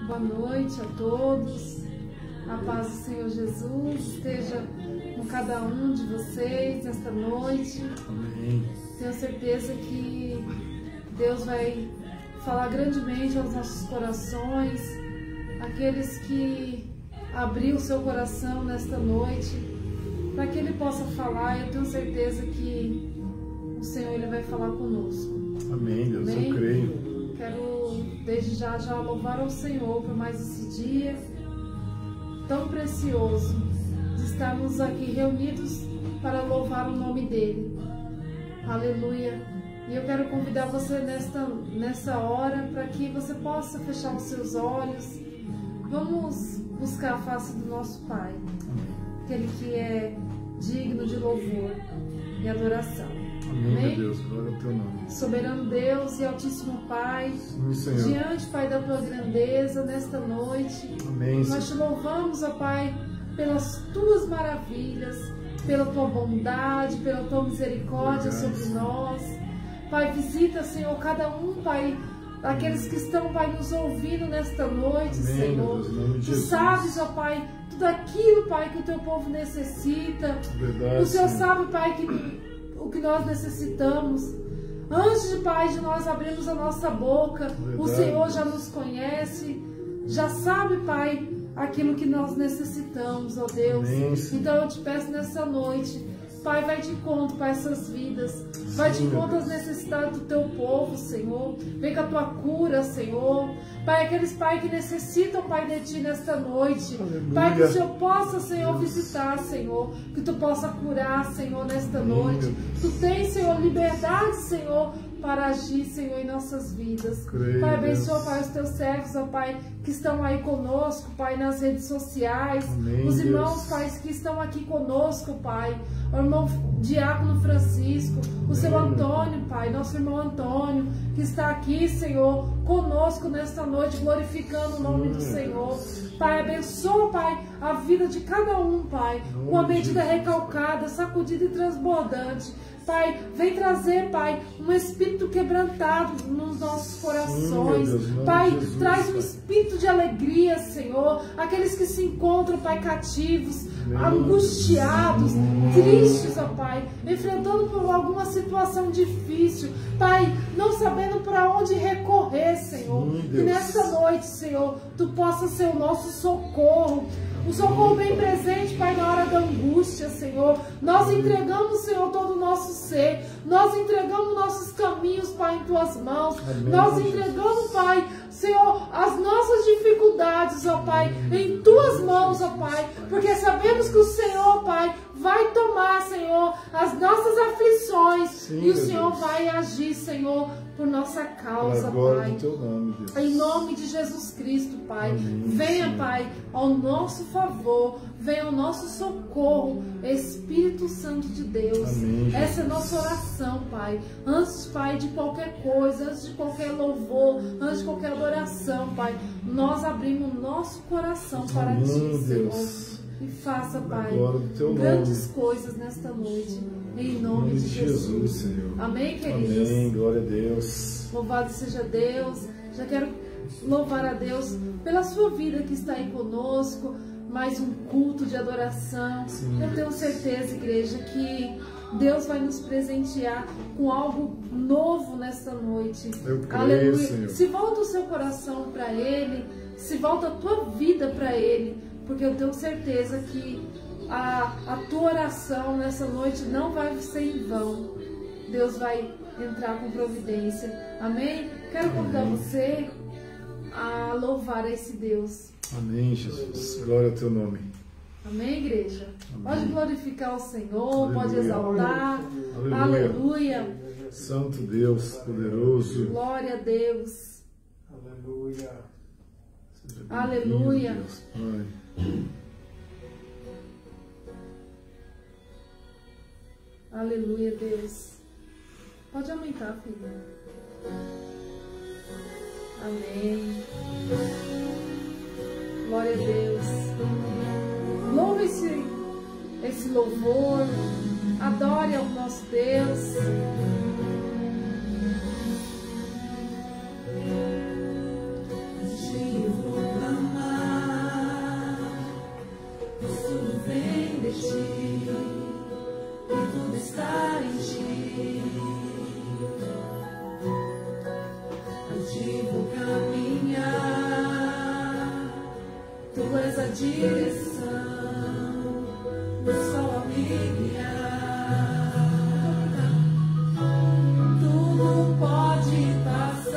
Boa noite a todos. A paz do Senhor Jesus esteja com cada um de vocês nesta noite. Amém. Tenho certeza que Deus vai falar grandemente aos nossos corações. Aqueles que abriu o seu coração nesta noite, para que Ele possa falar, eu tenho certeza que o Senhor Ele vai falar conosco. Amém, Deus, Amém? eu creio. Quero desde já louvar ao Senhor por mais esse dia tão precioso de estarmos aqui reunidos para louvar o nome dEle. Aleluia! E eu quero convidar você nessa hora para que você possa fechar os seus olhos. Vamos buscar a face do nosso Pai, aquele que é digno de louvor e adoração. Amém, meu Deus, glória ao teu nome. Soberano Deus e Altíssimo Pai, Sim, Senhor. diante, Pai, da tua grandeza nesta noite, Amém, nós te louvamos, ó Pai, pelas tuas maravilhas, pela tua bondade, pela tua misericórdia sobre nós. Pai, visita, Senhor, cada um, Pai, aqueles que estão, Pai, nos ouvindo nesta noite, Amém, Senhor. Deus, em nome de Tu Jesus. sabes, ó Pai, tudo aquilo, Pai, que o teu povo necessita. Verdade, O Senhor Senhor. sabe, Pai, o que nós necessitamos. Antes de, Pai, de nós abrirmos a nossa boca, o Verdade. Senhor já nos conhece, já sabe, Pai, aquilo que nós necessitamos, ó Deus. Amém, Senhor. Então eu te peço nessa noite, Pai, vai de encontro para essas vidas. Vai de Sim, meu encontro às Deus. necessidades do teu povo, Senhor. Vem com a tua cura, Senhor. Pai, aqueles, Pai, que necessitam, Pai, de Ti nesta noite. Aleluia. Pai, que o Senhor possa, Senhor, visitar, Senhor. Que Tu possa curar, Senhor, nesta Amém, noite. meu Deus. Tu tens, Senhor, liberdade, Senhor, para agir, Senhor, em nossas vidas. Creio, Pai, abençoa, Deus. Pai, os teus servos, ó Pai, que estão aí conosco, Pai, nas redes sociais. Amém, Os irmãos, Deus. Pai, que estão aqui conosco, Pai. O irmão Diácono Francisco, o seu Antônio, Pai, nosso irmão Antônio, que está aqui, Senhor, conosco nesta noite, glorificando o nome do Senhor. Pai, abençoa, Pai, a vida de cada um, Pai, com a medida recalcada, sacudida e transbordante. Pai, vem trazer, Pai, um espírito quebrantado nos nossos corações. Sim, meu Deus, em nome Pai, de Jesus, traz um Pai. espírito de alegria, Senhor. Aqueles que se encontram, Pai, cativos, Amém. angustiados, tristes, ó Pai, enfrentando por alguma situação difícil. Pai, não sabendo para onde recorrer, Senhor. Sim, Que Deus. nesta noite, Senhor, Tu possa ser o nosso socorro. O socorro bem presente, Pai, na hora da angústia, Senhor. Nós entregamos, Senhor, todo o nosso ser. Nós entregamos nossos caminhos, Pai, em Tuas mãos. Amém, Nós Jesus. entregamos, Pai, Senhor, as nossas dificuldades, ó Pai, em Tuas mãos, ó Pai. Porque sabemos que o Senhor, Pai, vai tomar, Senhor, as nossas aflições. Sim, e o meu Senhor Deus. vai agir, Senhor, por nossa causa, Para a glória Pai. do teu nome, Deus. Em nome de Jesus Cristo, Pai, Amém, venha, Senhor. Pai, ao nosso favor, venha ao nosso socorro, Espírito Santo de Deus. Amém, Essa é a Jesus. nossa oração, Pai. Antes, Pai, de qualquer coisa, antes de qualquer louvor, antes de qualquer adoração, Pai, nós abrimos o nosso coração para Amém, Ti, Senhor. Deus. E faça, Para a Pai, glória do teu grandes nome. coisas nesta noite, em Em nome de Jesus. Senhor. Amém, queridos? Amém, glória a Deus. Louvado seja Deus. Já quero louvar a Deus pela sua vida que está aí conosco. Mais um culto de adoração. Sim. Eu tenho certeza, igreja, que Deus vai nos presentear com algo novo nesta noite. Eu creio, Aleluia. Senhor. Se volta o seu coração para Ele, se volta a tua vida para Ele, porque eu tenho certeza que a tua oração nessa noite não vai ser em vão. Deus vai entrar com providência. Amém? Quero convidar Amém. você a louvar a esse Deus. Amém, Jesus. Glória ao teu nome. Amém, igreja? Amém. Pode glorificar o Senhor, pode Aleluia. exaltar. Aleluia. Aleluia. Santo Deus, poderoso. Glória a Deus. Aleluia. Seja bem-vindo, Aleluia. Deus, Pai. Aleluia, Deus. Pode aumentar, filha. Amém. Glória a Deus. Louve esse louvor. Adore ao nosso Deus. direção, só me guiar. Tudo pode passar,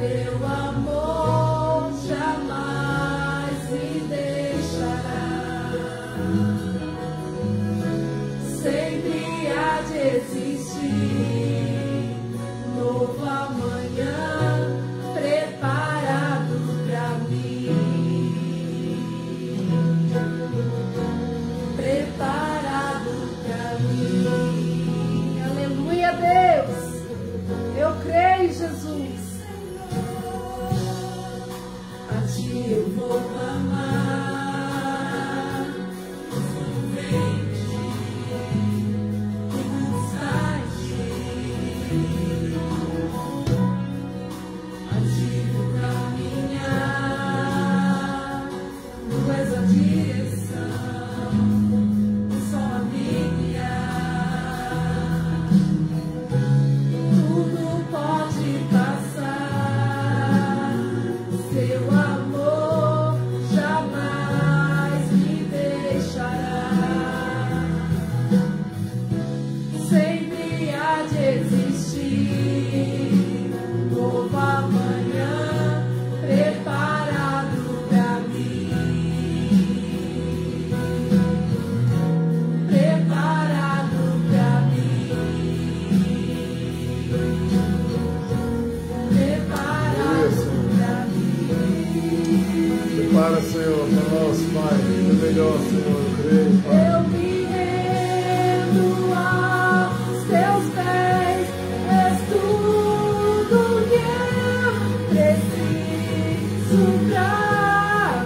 teu amor jamais me deixará. Sempre há de existir novo amanhã preparado pra mim, preparado pra mim. Aleluia, Deus, eu creio, Jesus. A ti eu vou clamar, vem e buscar ti. A ti vou caminhar, tu és a direção, só a me guiar. Tudo pode passar, seu amor jamais me deixará. Sempre há de existir novo amanhã preparado pra mim, preparado pra mim, preparado pra mim. Prepara, Senhor, para nós, Pai. É melhor, Senhor, eu creio, Pai. Eu me rendo aos teus pés, és tudo que eu preciso pra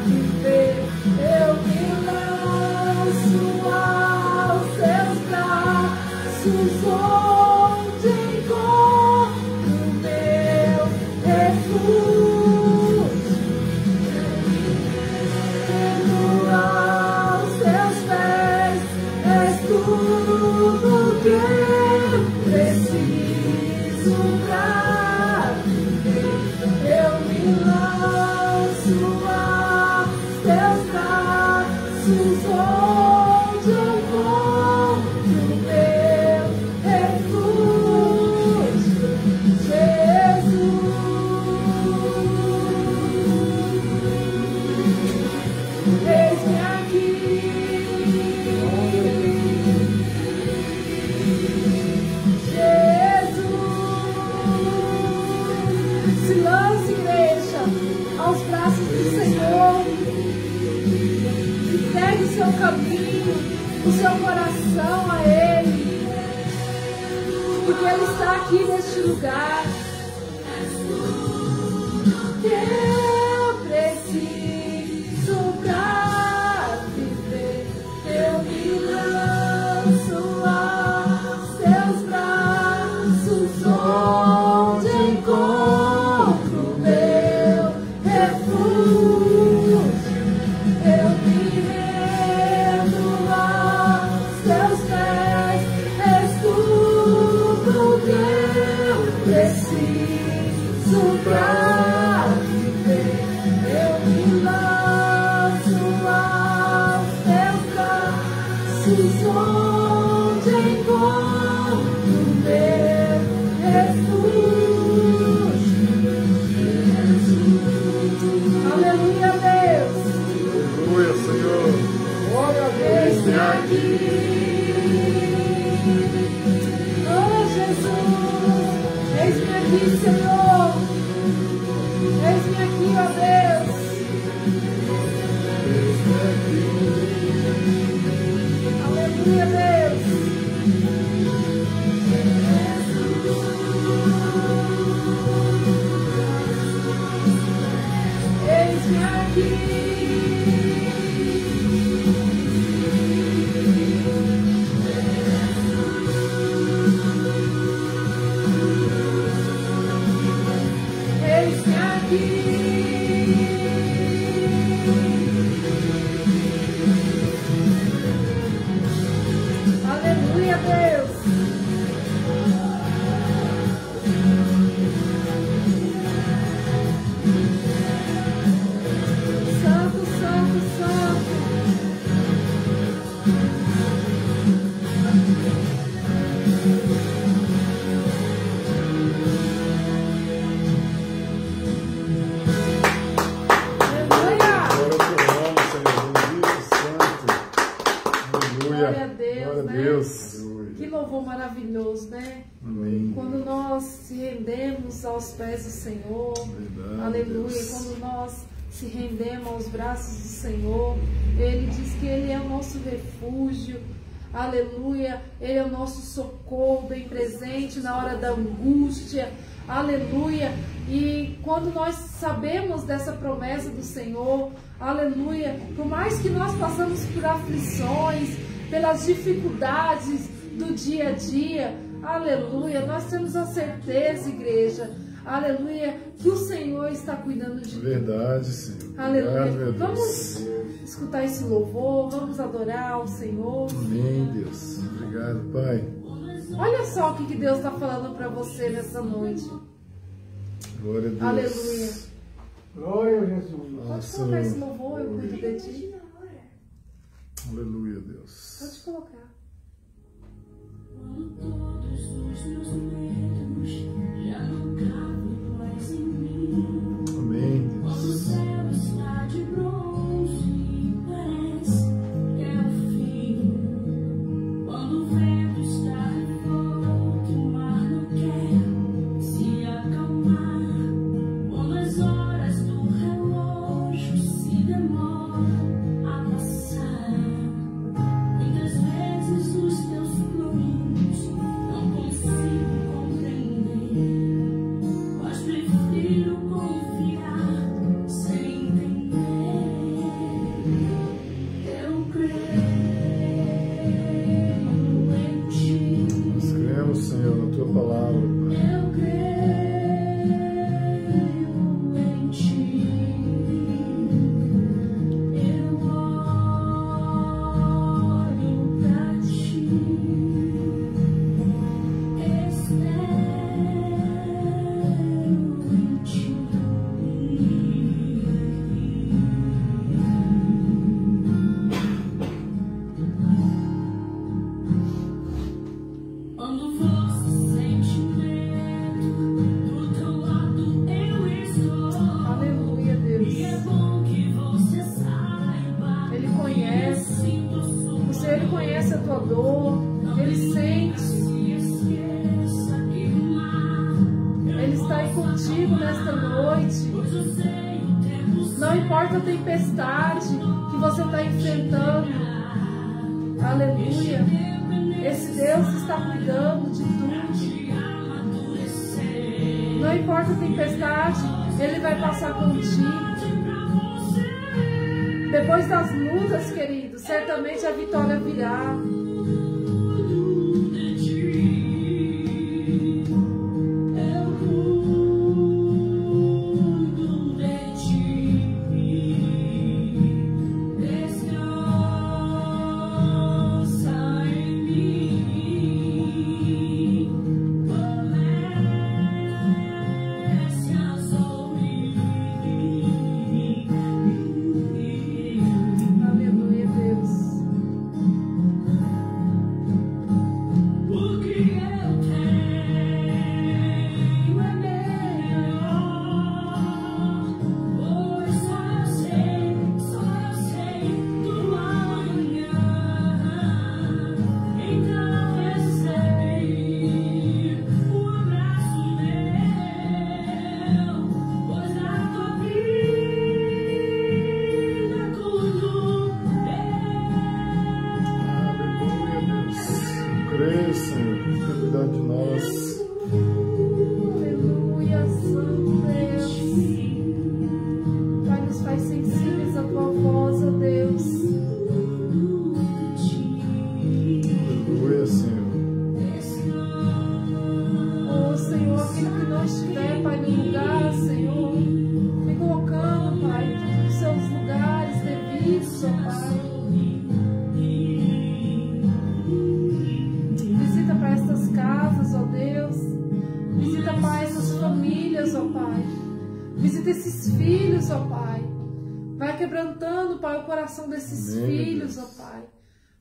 viver. Eu me lanço aos teus braços, onde encontro meu refúgio. Aos teus pés, és tudo que eu preciso pra viver. Eu me lanço aos teus braços, onde encontro meu refúgio, Jesus. Eis-me aqui, Jesus. Se lance, igreja, aos braços do Senhor. Entregue o seu caminho, o seu coração a Ele, porque Ele está aqui neste lugar. Eu preciso pra viver. Eu me lanço aos teus braços, onde encontro meu refúgio. Eu me rendo aos teus pés, és tudo que eu preciso pra viver. Eu me lanço aos teus braços, onde encontro meu refúgio. Aleluia, Deus. Aleluia, Senhor. Glória a Deus. Eis-me aqui. Oh, Jesus. Eis-me aqui, Senhor. Eis-me aqui, ó Deus. Aleluia, Deus. Eis-me aqui. Eis-me aqui. Aleluia, Deus. Que louvor maravilhoso, né? Amém. Quando nós se rendemos aos pés do Senhor, Verdade, aleluia, Deus. quando nós se rendemos aos braços do Senhor, Ele diz que Ele é o nosso refúgio, aleluia, Ele é o nosso socorro bem presente na hora da angústia, aleluia. E quando nós sabemos dessa promessa do Senhor, aleluia, por mais que nós passamos por aflições, pelas dificuldades do dia a dia, aleluia, nós temos a certeza, igreja, aleluia, que o Senhor está cuidando de Verdade, Senhor. aleluia. Obrigado, meu Deus. Vamos escutar esse louvor, vamos adorar o Senhor. Amém, Deus. Obrigado, Pai. Olha só o que Deus está falando para você nessa noite. Glória a Deus. Aleluia. Glória a Jesus. Pode colocar esse louvor, eu cuido de ti. Aleluia, Deus. Pode colocar. Todos os meus medos já não cabem mais em mim. Amém, Quando o Deus. céu está de bronze, parece que é o fim. Quando o vento está revolto, o mar não quer se acalmar. Quando as horas do relógio se demoram a passar, muitas vezes os teus planos não consigo compreender, mas prefiro confiar sem entender. Eu creio em ti. Nós cremos, Senhor, na Tua palavra, Pai. Eu creio em ti. Eu olho pra ti. Espero em ti. Quando você sente medo, do teu lado eu estou. Aleluia, E é Deus. bom que você saiba. Ele conhece. Sinto O Senhor, Ele conhece a tua dor. Ele sente. se esqueça que o mar. Ele está aí contigo nesta noite. Pois eu sei o tempo Não importa a tempestade que você está enfrentando. Aleluia. Esse Deus está cuidando de tudo. de amadurecer. Não importa a tempestade, Ele vai passar contigo. Pra você. Depois das lutas, querido, certamente a vitória virá. Aleluia, Deus. Creio, Senhor, que tem cuidado de nós. Aleluia, Santo Deus. Pai, nos faz sensíveis à tua voz, ó Deus. Aleluia, Senhor. Ó Senhor, aquilo que não estiver, Pai, no lugar, Senhor, me colocando, Pai, nos seus lugares devidos, ó Pai. Visita para estas casas, ó Deus. Visita, Pai, essas famílias, ó Pai. Visita esses filhos, ó Pai. Vai quebrantando, Pai, o coração desses Amém, filhos, Deus. ó Pai.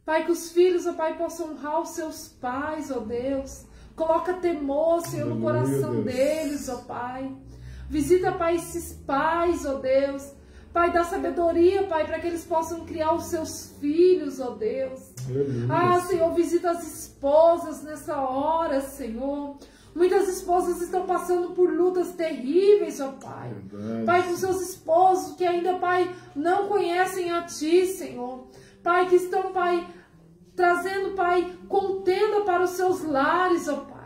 Pai, que os filhos, ó Pai, possam honrar os seus pais, ó Deus. Coloca temor, Senhor, no Aleluia, coração Deus. deles, ó Pai. Visita, Pai, esses pais, ó Deus. Pai, dá sabedoria, Pai, para que eles possam criar os seus filhos, ó Deus. Ah, Senhor, visita as esposas nessa hora, Senhor. Muitas esposas estão passando por lutas terríveis, ó Pai. Pai, com seus esposos que ainda, Pai, não conhecem a Ti, Senhor. Pai, que estão, Pai, trazendo, Pai, contenda para os seus lares, ó Pai.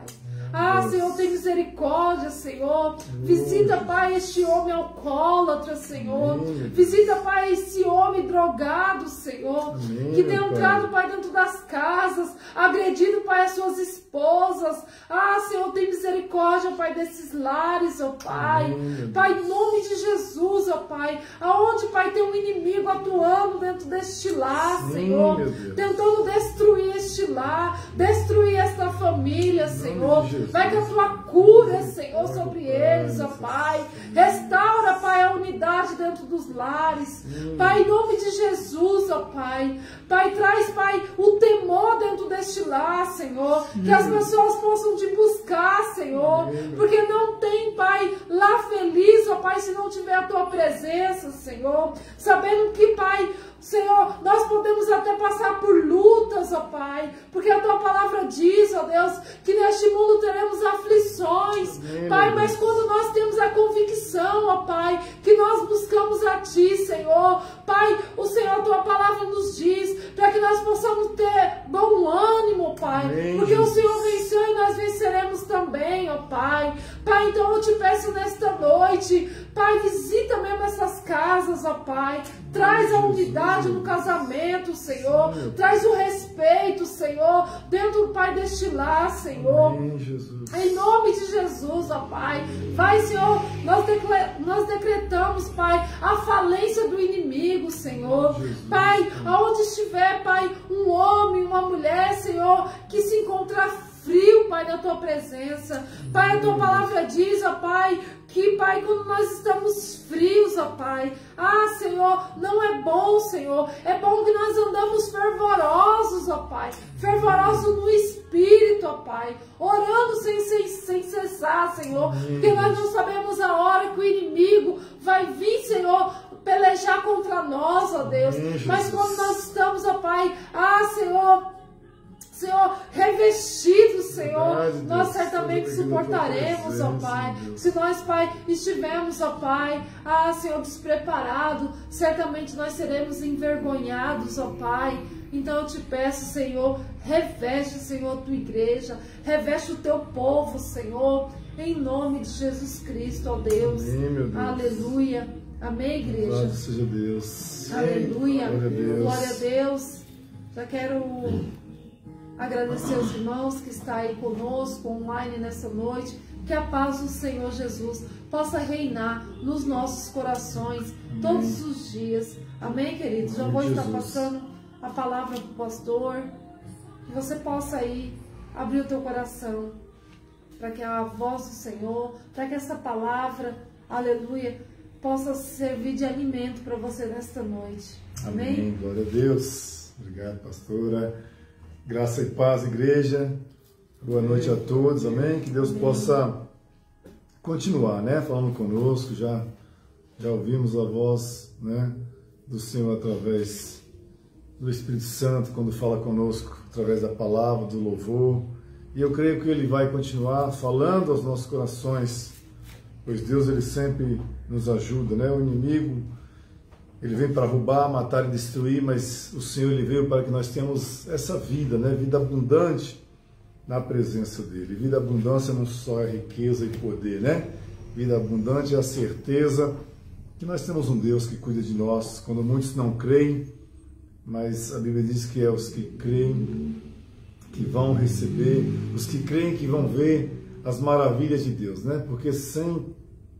Ah, Senhor, tem misericórdia, Senhor. Visita, Pai, este homem alcoólatra, Senhor. Visita, Pai, esse homem drogado, Senhor. Que tem entrado, Pai, dentro das casas, agredido, Pai, as suas esposas. Ah, Senhor, tem misericórdia, Pai, desses lares, ó Pai. Pai, em nome de Jesus, ó Pai. Aonde, Pai, tem um inimigo atuando dentro deste lar, Senhor. Tentando destruir este lar, destruir esta família, Senhor. Vai que a tua cura, Senhor, sobre eles, ó Pai. Restaura, Pai, a unidade dentro dos lares. Pai, em nome de Jesus, ó Pai. Pai, traz, Pai, o temor dentro deste lar, Senhor. Que as pessoas possam te buscar, Senhor. Porque não tem, Pai, lá feliz, ó Pai, se não tiver a tua presença, Senhor. Sabendo que, Pai, Senhor, nós podemos até passar por lutas, ó Pai, porque a Tua palavra diz, ó Deus, que neste mundo teremos aflições, Pai, mas quando nós temos a convicção, ó Pai, que nós buscamos a Ti, Senhor, Pai, o Senhor, a Tua palavra nos diz, para que nós possamos ter bom ânimo, Pai, porque o Senhor venceu e nós venceremos também, ó Pai. Pai, então eu te peço nesta noite, Pai, visita mesmo essas casas, ó Pai, traz a unidade no casamento, Senhor. Traz o respeito, Senhor, dentro, Pai, deste lar, Senhor. Em nome de Jesus, ó Pai. Vai, Senhor, nós decretamos, Pai, a falência do inimigo, Senhor. Pai, aonde estiver, Pai, um homem, uma mulher, Senhor, que se encontrar frio, Pai, na Tua presença. Pai, a Tua palavra diz, ó Pai, que, Pai, quando nós estamos frios, ó Pai, ah, Senhor, não é bom, Senhor. É bom que nós andamos fervorosos, ó Pai, fervorosos no Espírito, ó Pai, orando sem cessar, Senhor, porque nós não sabemos a hora que o inimigo vai vir, Senhor, pelejar contra nós, ó Deus. Mas quando nós estamos, ó Pai, ah, Senhor, revestidos, Senhor, nós certamente suportaremos, ó Pai. Se nós, Pai, estivermos, ó Pai, ah, Senhor, despreparados, certamente nós seremos envergonhados, ó Pai. Então eu te peço, Senhor, reveste, Senhor, a Tua igreja, reveste o Teu povo, Senhor, em nome de Jesus Cristo, ó Deus. Amém, meu Deus. Aleluia. Amém, igreja? Louvado seja Deus. Aleluia. Glória a Deus. Glória a Deus. Já quero agradecer aos irmãos que estão aí conosco, online nessa noite. Que a paz do Senhor Jesus possa reinar nos nossos corações todos os dias. Amém, queridos? Já vou estar passando a palavra para o pastor. Que você possa aí abrir o teu coração para que a voz do Senhor, para que essa palavra, aleluia, possa servir de alimento para você nesta noite. Amém? Amém. Glória a Deus. Obrigado, pastora. Graça e paz, igreja. Boa noite a todos, amém? Que Deus possa continuar, né? Falando conosco, já ouvimos a voz, né, do Senhor através do Espírito Santo, quando fala conosco, através da palavra, do louvor. E eu creio que Ele vai continuar falando aos nossos corações, pois Deus, Ele sempre nos ajuda, né? O inimigo, ele vem para roubar, matar e destruir, mas o Senhor, Ele veio para que nós tenhamos essa vida, né? Vida abundante na presença dEle. Vida abundância não só é riqueza e poder, né? Vida abundante é a certeza que nós temos um Deus que cuida de nós, quando muitos não creem, mas a Bíblia diz que é os que creem que vão receber, os que creem que vão ver as maravilhas de Deus, né? Porque sem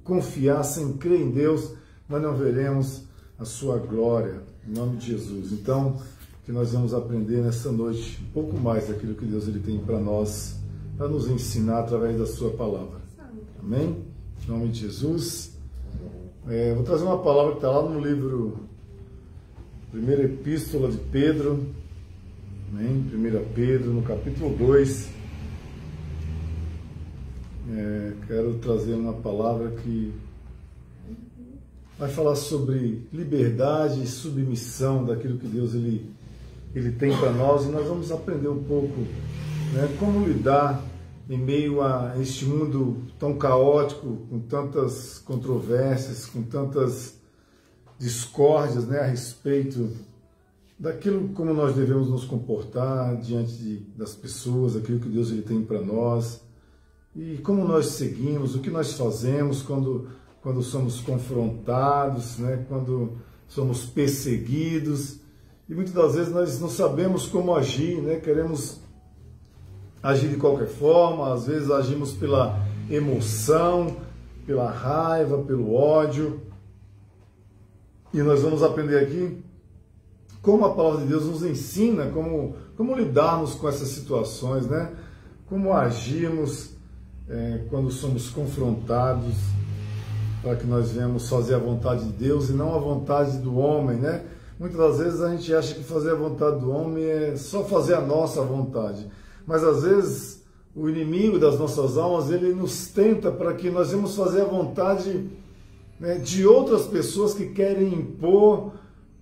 confiar, sem crer em Deus, nós não veremos a sua glória, em nome de Jesus. Então, que nós vamos aprender nessa noite um pouco mais daquilo que Deus, Ele tem para nós, para nos ensinar através da sua palavra. Amém? Em nome de Jesus. Vou trazer uma palavra que está lá no livro, primeira epístola de Pedro, amém? 1 Pedro, no capítulo 2. Quero trazer uma palavra que vai falar sobre liberdade e submissão daquilo que Deus ele tem para nós, e nós vamos aprender um pouco, né, como lidar em meio a este mundo tão caótico, com tantas controvérsias, com tantas discórdias, né, a respeito daquilo como nós devemos nos comportar diante das pessoas, aquilo que Deus ele tem para nós, e como nós seguimos, o que nós fazemos quando somos confrontados, né, quando somos perseguidos, e muitas das vezes nós não sabemos como agir, né, queremos agir de qualquer forma, às vezes agimos pela emoção, pela raiva, pelo ódio, e nós vamos aprender aqui como a palavra de Deus nos ensina, como lidarmos com essas situações, né? Como agirmos quando somos confrontados, para que nós venhamos fazer a vontade de Deus e não a vontade do homem, né? Muitas das vezes a gente acha que fazer a vontade do homem é só fazer a nossa vontade, mas às vezes o inimigo das nossas almas, ele nos tenta para que nós venhamos fazer a vontade, né, de outras pessoas que querem impor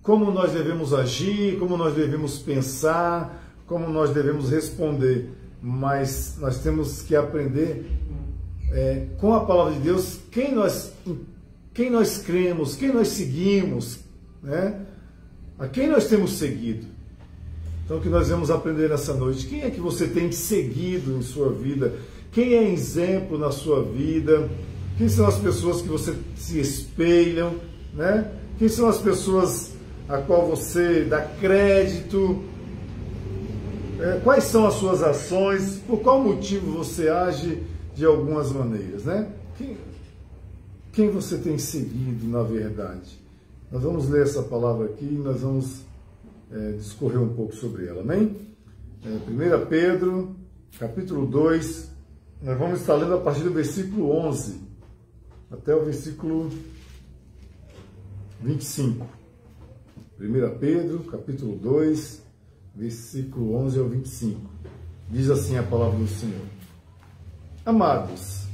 como nós devemos agir, como nós devemos pensar, como nós devemos responder. Mas nós temos que aprender com a palavra de Deus quem nós cremos, quem nós seguimos, né? A quem nós temos seguido. Então o que nós vamos aprender nessa noite? Quem é que você tem seguido em sua vida? Quem é exemplo na sua vida? Quem são as pessoas que você se espelham, né? Quem são as pessoas a qual você dá crédito? Quais são as suas ações? Por qual motivo você age de algumas maneiras, né? Quem você tem seguido na verdade? Nós vamos ler essa palavra aqui e nós vamos discorrer um pouco sobre ela, amém? 1 Pedro, capítulo 2, nós vamos estar lendo a partir do versículo 11 até o versículo 25. 1 Pedro, capítulo 2, versículo 11 ao 25. Diz assim a palavra do Senhor. Amados,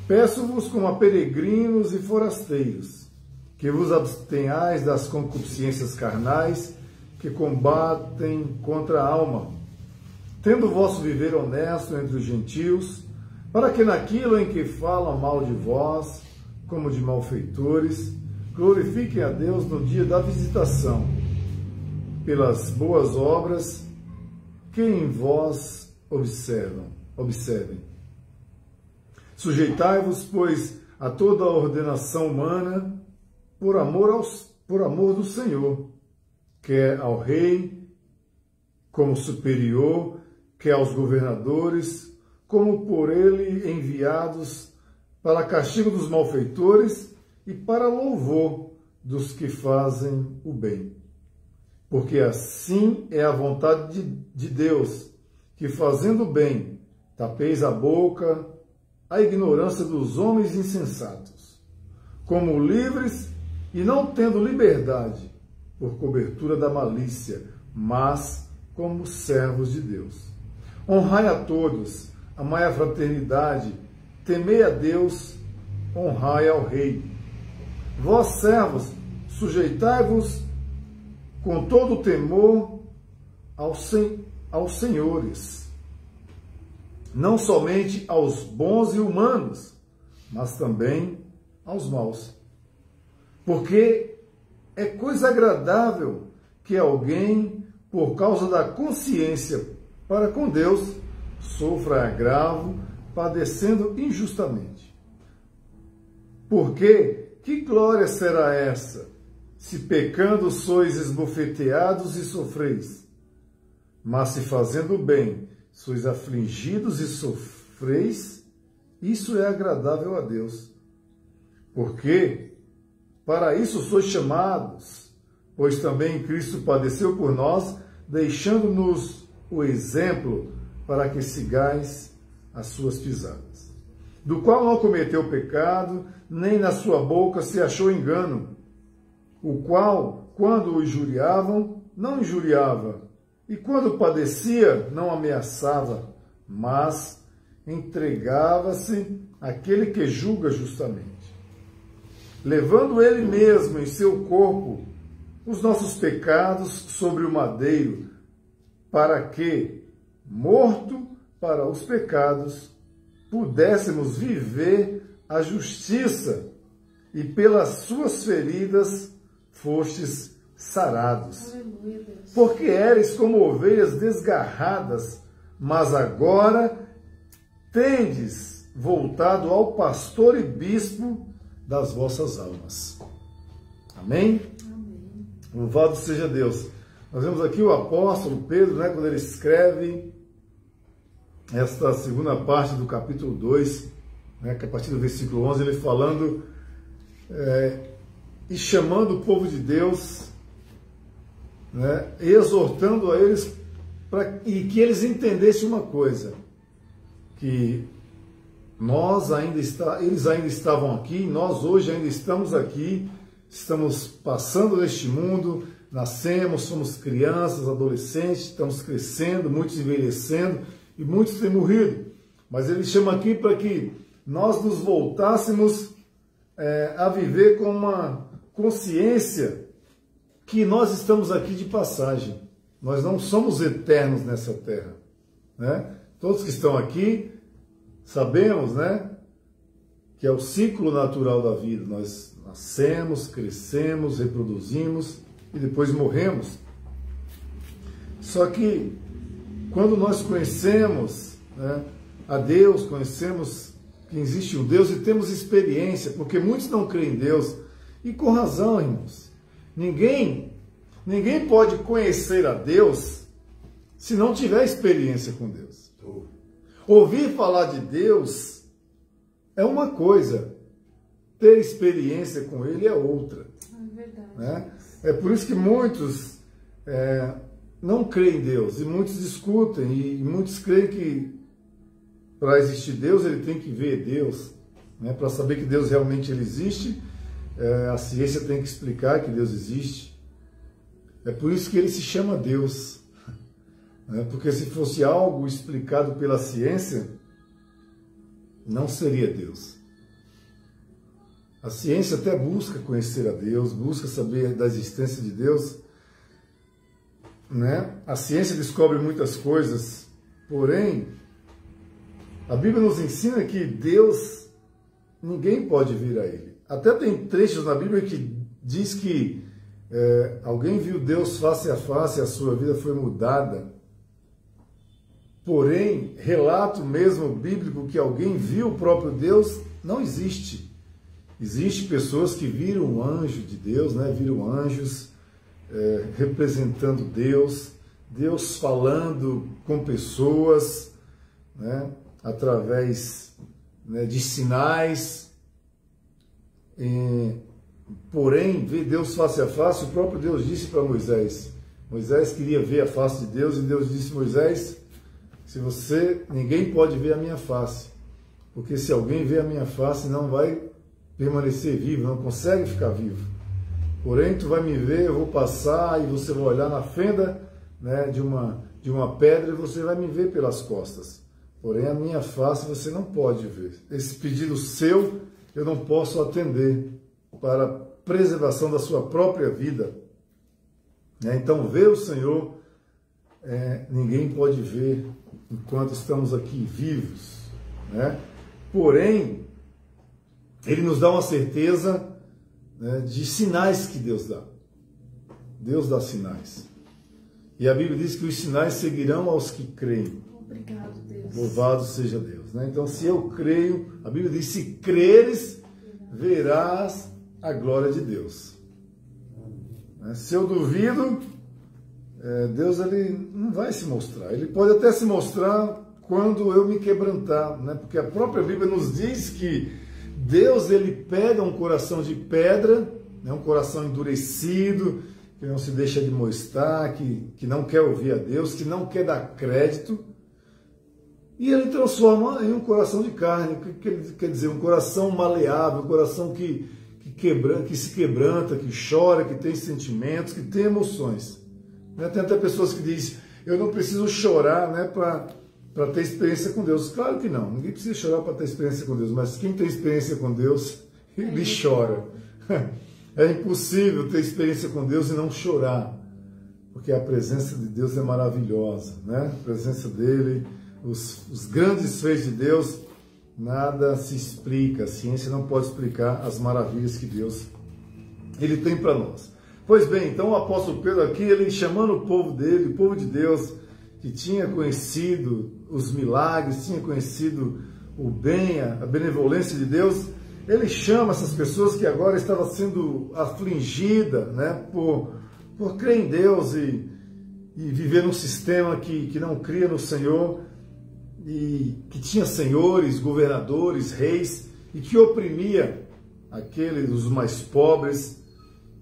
peço-vos como a peregrinos e forasteiros, que vos abstenhais das concupiscências carnais que combatem contra a alma, tendo o vosso viver honesto entre os gentios, para que naquilo em que falam mal de vós, como de malfeitores, glorifiquem a Deus no dia da visitação, pelas boas obras que em vós observem. Sujeitai-vos, pois, a toda a ordenação humana, por amor do Senhor, quer ao rei como superior, quer aos governadores, como por ele enviados para castigo dos malfeitores e para louvor dos que fazem o bem. Porque assim é a vontade de Deus, que fazendo o bem, tapeis a boca à ignorância dos homens insensatos, como livres e não tendo liberdade por cobertura da malícia, mas como servos de Deus. Honrai a todos, amai a fraternidade, temei a Deus, honrai ao rei. Vós, servos, sujeitai-vos com todo o temor aos senhores, não somente aos bons e humanos, mas também aos maus. Porque é coisa agradável que alguém, por causa da consciência para com Deus, sofra agravo, padecendo injustamente. Porque que glória será essa, se pecando sois esbofeteados e sofreis? Mas se fazendo bem sois afligidos e sofreis, isso é agradável a Deus. Porque para isso sois chamados, pois também Cristo padeceu por nós, deixando-nos o exemplo para que sigais as suas pisadas. Do qual não cometeu pecado, nem na sua boca se achou engano, o qual, quando o injuriavam, não injuriava, e quando padecia, não ameaçava, mas entregava-se àquele que julga justamente. levando ele mesmo em seu corpo os nossos pecados sobre o madeiro, para que, morto para os pecados, pudéssemos viver a justiça, e pelas suas feridas fostes sarados. Aleluia, Deus. Porque eres como ovelhas desgarradas, mas agora tendes voltado ao pastor e bispo das vossas almas. Amém? Amém. Louvado seja Deus. Nós vemos aqui o apóstolo Pedro, né, quando ele escreve esta segunda parte do capítulo 2, né, que a partir do versículo 11, ele falando e chamando o povo de Deus, né, exortando a eles e que eles entendessem uma coisa, que eles ainda estavam aqui, nós hoje ainda estamos aqui, estamos passando neste mundo, nascemos, somos crianças, adolescentes, estamos crescendo, muitos envelhecendo e muitos têm morrido. Mas ele chama aqui para que nós nos voltássemos a viver com uma consciência que nós estamos aqui de passagem. Nós não somos eternos nessa terra, né? Todos que estão aqui sabemos, né, que é o ciclo natural da vida. Nós nascemos, crescemos, reproduzimos e depois morremos. Só que quando nós conhecemos, né, a Deus, conhecemos que existe um Deus e temos experiência, porque muitos não creem em Deus, e com razão, irmãos. Ninguém pode conhecer a Deus se não tiver experiência com Deus. Ouvir falar de Deus é uma coisa, ter experiência com Ele é outra. É verdade. Né? É por isso que muitos não creem em Deus, e muitos discutem, e muitos creem que para existir Deus, ele tem que ver Deus, né? Para saber que Deus realmente ele existe, a ciência tem que explicar que Deus existe. É por isso que ele se chama Deus, né? Porque se fosse algo explicado pela ciência, não seria Deus. A ciência até busca conhecer a Deus, busca saber da existência de Deus, né? A ciência descobre muitas coisas, porém, a Bíblia nos ensina que Deus, ninguém pode vir a Ele. Até tem trechos na Bíblia que diz que alguém viu Deus face a face e a sua vida foi mudada. Porém, relato mesmo bíblico que alguém viu o próprio Deus, não existe. Existem pessoas que viram um anjo de Deus, né? Viram anjos representando Deus, Deus falando com pessoas, né? Através, né, de sinais. Porém, ver Deus face a face, o próprio Deus disse para Moisés. Moisés queria ver a face de Deus e Deus disse: Moisés, ninguém pode ver a minha face, porque se alguém vê a minha face não vai permanecer vivo, não consegue ficar vivo. Porém, tu vai me ver, eu vou passar e você vai olhar na fenda, né, de uma pedra e você vai me ver pelas costas. Porém, a minha face você não pode ver. Esse pedido seu eu não posso atender para a preservação da sua própria vida. Então, ver o Senhor, ninguém pode ver enquanto estamos aqui vivos, né? Porém, Ele nos dá uma certeza, né, de sinais que Deus dá. Deus dá sinais. E a Bíblia diz que os sinais seguirão aos que creem. Obrigado, Deus. Louvado seja Deus, né? Então, se eu creio, a Bíblia diz: se creres, verás a glória de Deus. Se eu duvido, Deus ele não vai se mostrar. Ele pode até se mostrar quando eu me quebrantar, né? Porque a própria Bíblia nos diz que Deus ele pega um coração de pedra, né? Um coração endurecido, que não se deixa de mostrar, que não quer ouvir a Deus, que não quer dar crédito, e ele transforma em um coração de carne. O que ele quer dizer? Um coração maleável, um coração que se quebranta, que chora, que tem sentimentos, que tem emoções. Tem até pessoas que dizem: eu não preciso chorar, né, para ter experiência com Deus. Claro que não, ninguém precisa chorar para ter experiência com Deus, mas quem tem experiência com Deus, ele chora. É impossível ter experiência com Deus e não chorar, porque a presença de Deus é maravilhosa, né? A presença dele, os grandes feitos de Deus, nada se explica, a ciência não pode explicar as maravilhas que Deus ele tem para nós. Pois bem, então o apóstolo Pedro aqui, ele chamando o povo dele, o povo de Deus, que tinha conhecido os milagres, tinha conhecido o bem, a benevolência de Deus, ele chama essas pessoas que agora estavam sendo afligidas, né, por crer em Deus e viver num sistema que não cria no Senhor, e que tinha senhores, governadores, reis, e que oprimia os mais pobres,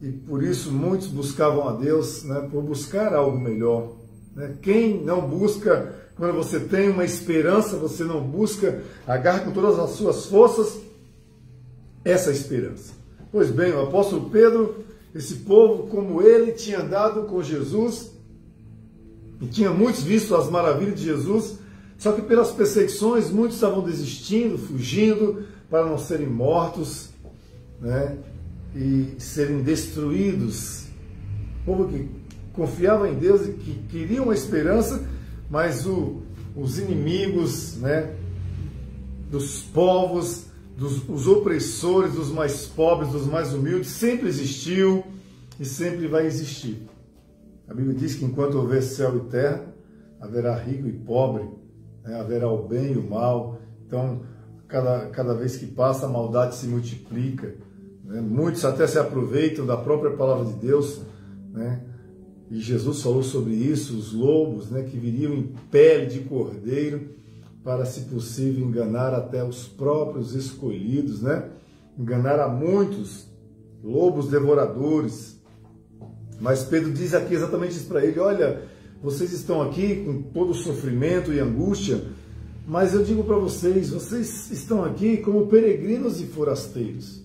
e por isso muitos buscavam a Deus, né, por buscar algo melhor. Né? Quem não busca, quando você tem uma esperança, você não busca, agarra com todas as suas forças essa esperança. Pois bem, o apóstolo Pedro, esse povo, como ele tinha andado com Jesus, e tinha muitos visto as maravilhas de Jesus, só que pelas perseguições, muitos estavam desistindo, fugindo, para não serem mortos, né, e serem destruídos. O povo que confiava em Deus e que queria uma esperança, mas os inimigos, né, dos povos, os opressores, dos mais pobres, dos mais humildes, sempre existiu e sempre vai existir. A Bíblia diz que enquanto houver céu e terra, haverá rico e pobre, né? Haverá o bem e o mal. Então, cada vez que passa, a maldade se multiplica. Né? Muitos até se aproveitam da própria palavra de Deus, né? E Jesus falou sobre isso, os lobos, né, que viriam em pele de cordeiro, para, se possível, enganar até os próprios escolhidos, né? Enganar a muitos, lobos devoradores. Mas Pedro diz aqui exatamente isso para ele: olha, vocês estão aqui com todo o sofrimento e angústia, mas eu digo para vocês, vocês estão aqui como peregrinos e forasteiros.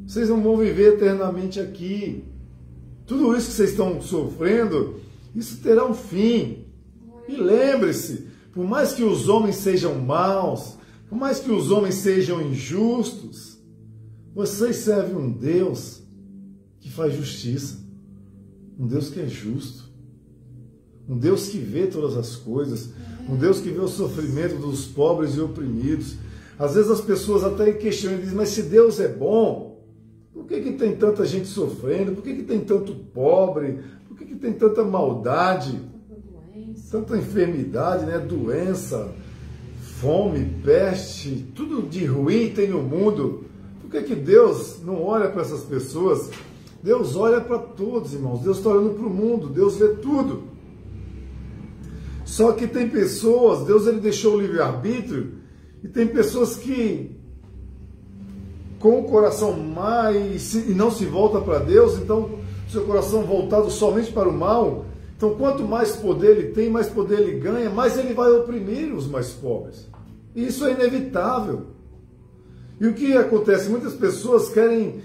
Vocês não vão viver eternamente aqui. Tudo isso que vocês estão sofrendo, isso terá um fim. E lembre-se, por mais que os homens sejam maus, por mais que os homens sejam injustos, vocês servem um Deus que faz justiça, um Deus que é justo, um Deus que vê todas as coisas, um Deus que vê o sofrimento dos pobres e oprimidos. Às vezes as pessoas até questionam e dizem: mas se Deus é bom, por que tem tanta gente sofrendo? Por que tem tanto pobre? Por que tem tanta maldade? Tanta enfermidade, né? Doença, fome, peste, tudo de ruim tem no mundo. Por que Deus não olha para essas pessoas? Deus olha para todos, irmãos. Deus está olhando para o mundo, Deus vê tudo. Só que tem pessoas, Deus ele deixou o livre-arbítrio, e tem pessoas que, com o coração e não se volta para Deus, então seu coração voltado somente para o mal. Então, quanto mais poder ele tem, mais poder ele ganha, mais ele vai oprimir os mais pobres. E isso é inevitável. E o que acontece? Muitas pessoas querem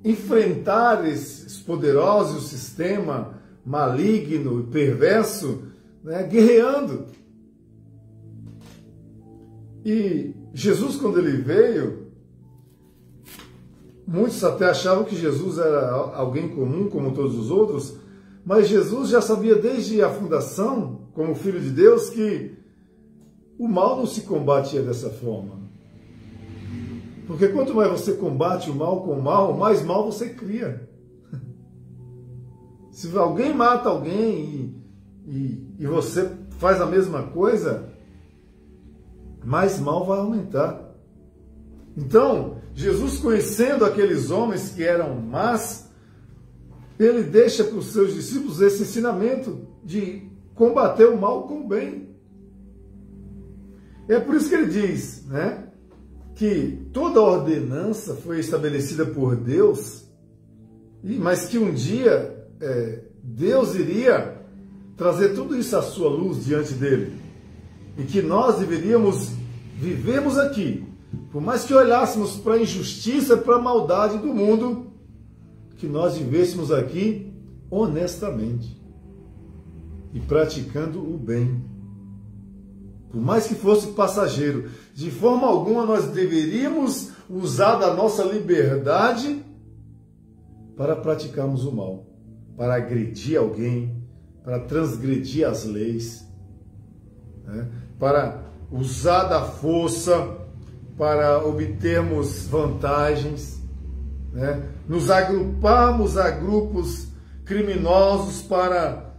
enfrentar esses poderosos, o sistema maligno e perverso, né, guerreando. E Jesus, quando ele veio, muitos até achavam que Jesus era alguém comum, como todos os outros, mas Jesus já sabia desde a fundação, como Filho de Deus, que o mal não se combatia dessa forma. Porque quanto mais você combate o mal com o mal, mais mal você cria. Se alguém mata alguém e você faz a mesma coisa, mais mal vai aumentar. Então, Jesus, conhecendo aqueles homens que eram más, ele deixa para os seus discípulos esse ensinamento de combater o mal com o bem. É por isso que ele diz, né, que toda ordenança foi estabelecida por Deus, mas que um dia Deus iria trazer tudo isso à sua luz diante dele. E que nós deveríamos vivermos aqui, por mais que olhássemos para a injustiça, para a maldade do mundo, que nós vivêssemos aqui honestamente e praticando o bem. Por mais que fosse passageiro, de forma alguma nós deveríamos usar da nossa liberdade para praticarmos o mal, para agredir alguém, para transgredir as leis, né? Para usar da força para obtermos vantagens, né? Nos agruparmos a grupos criminosos para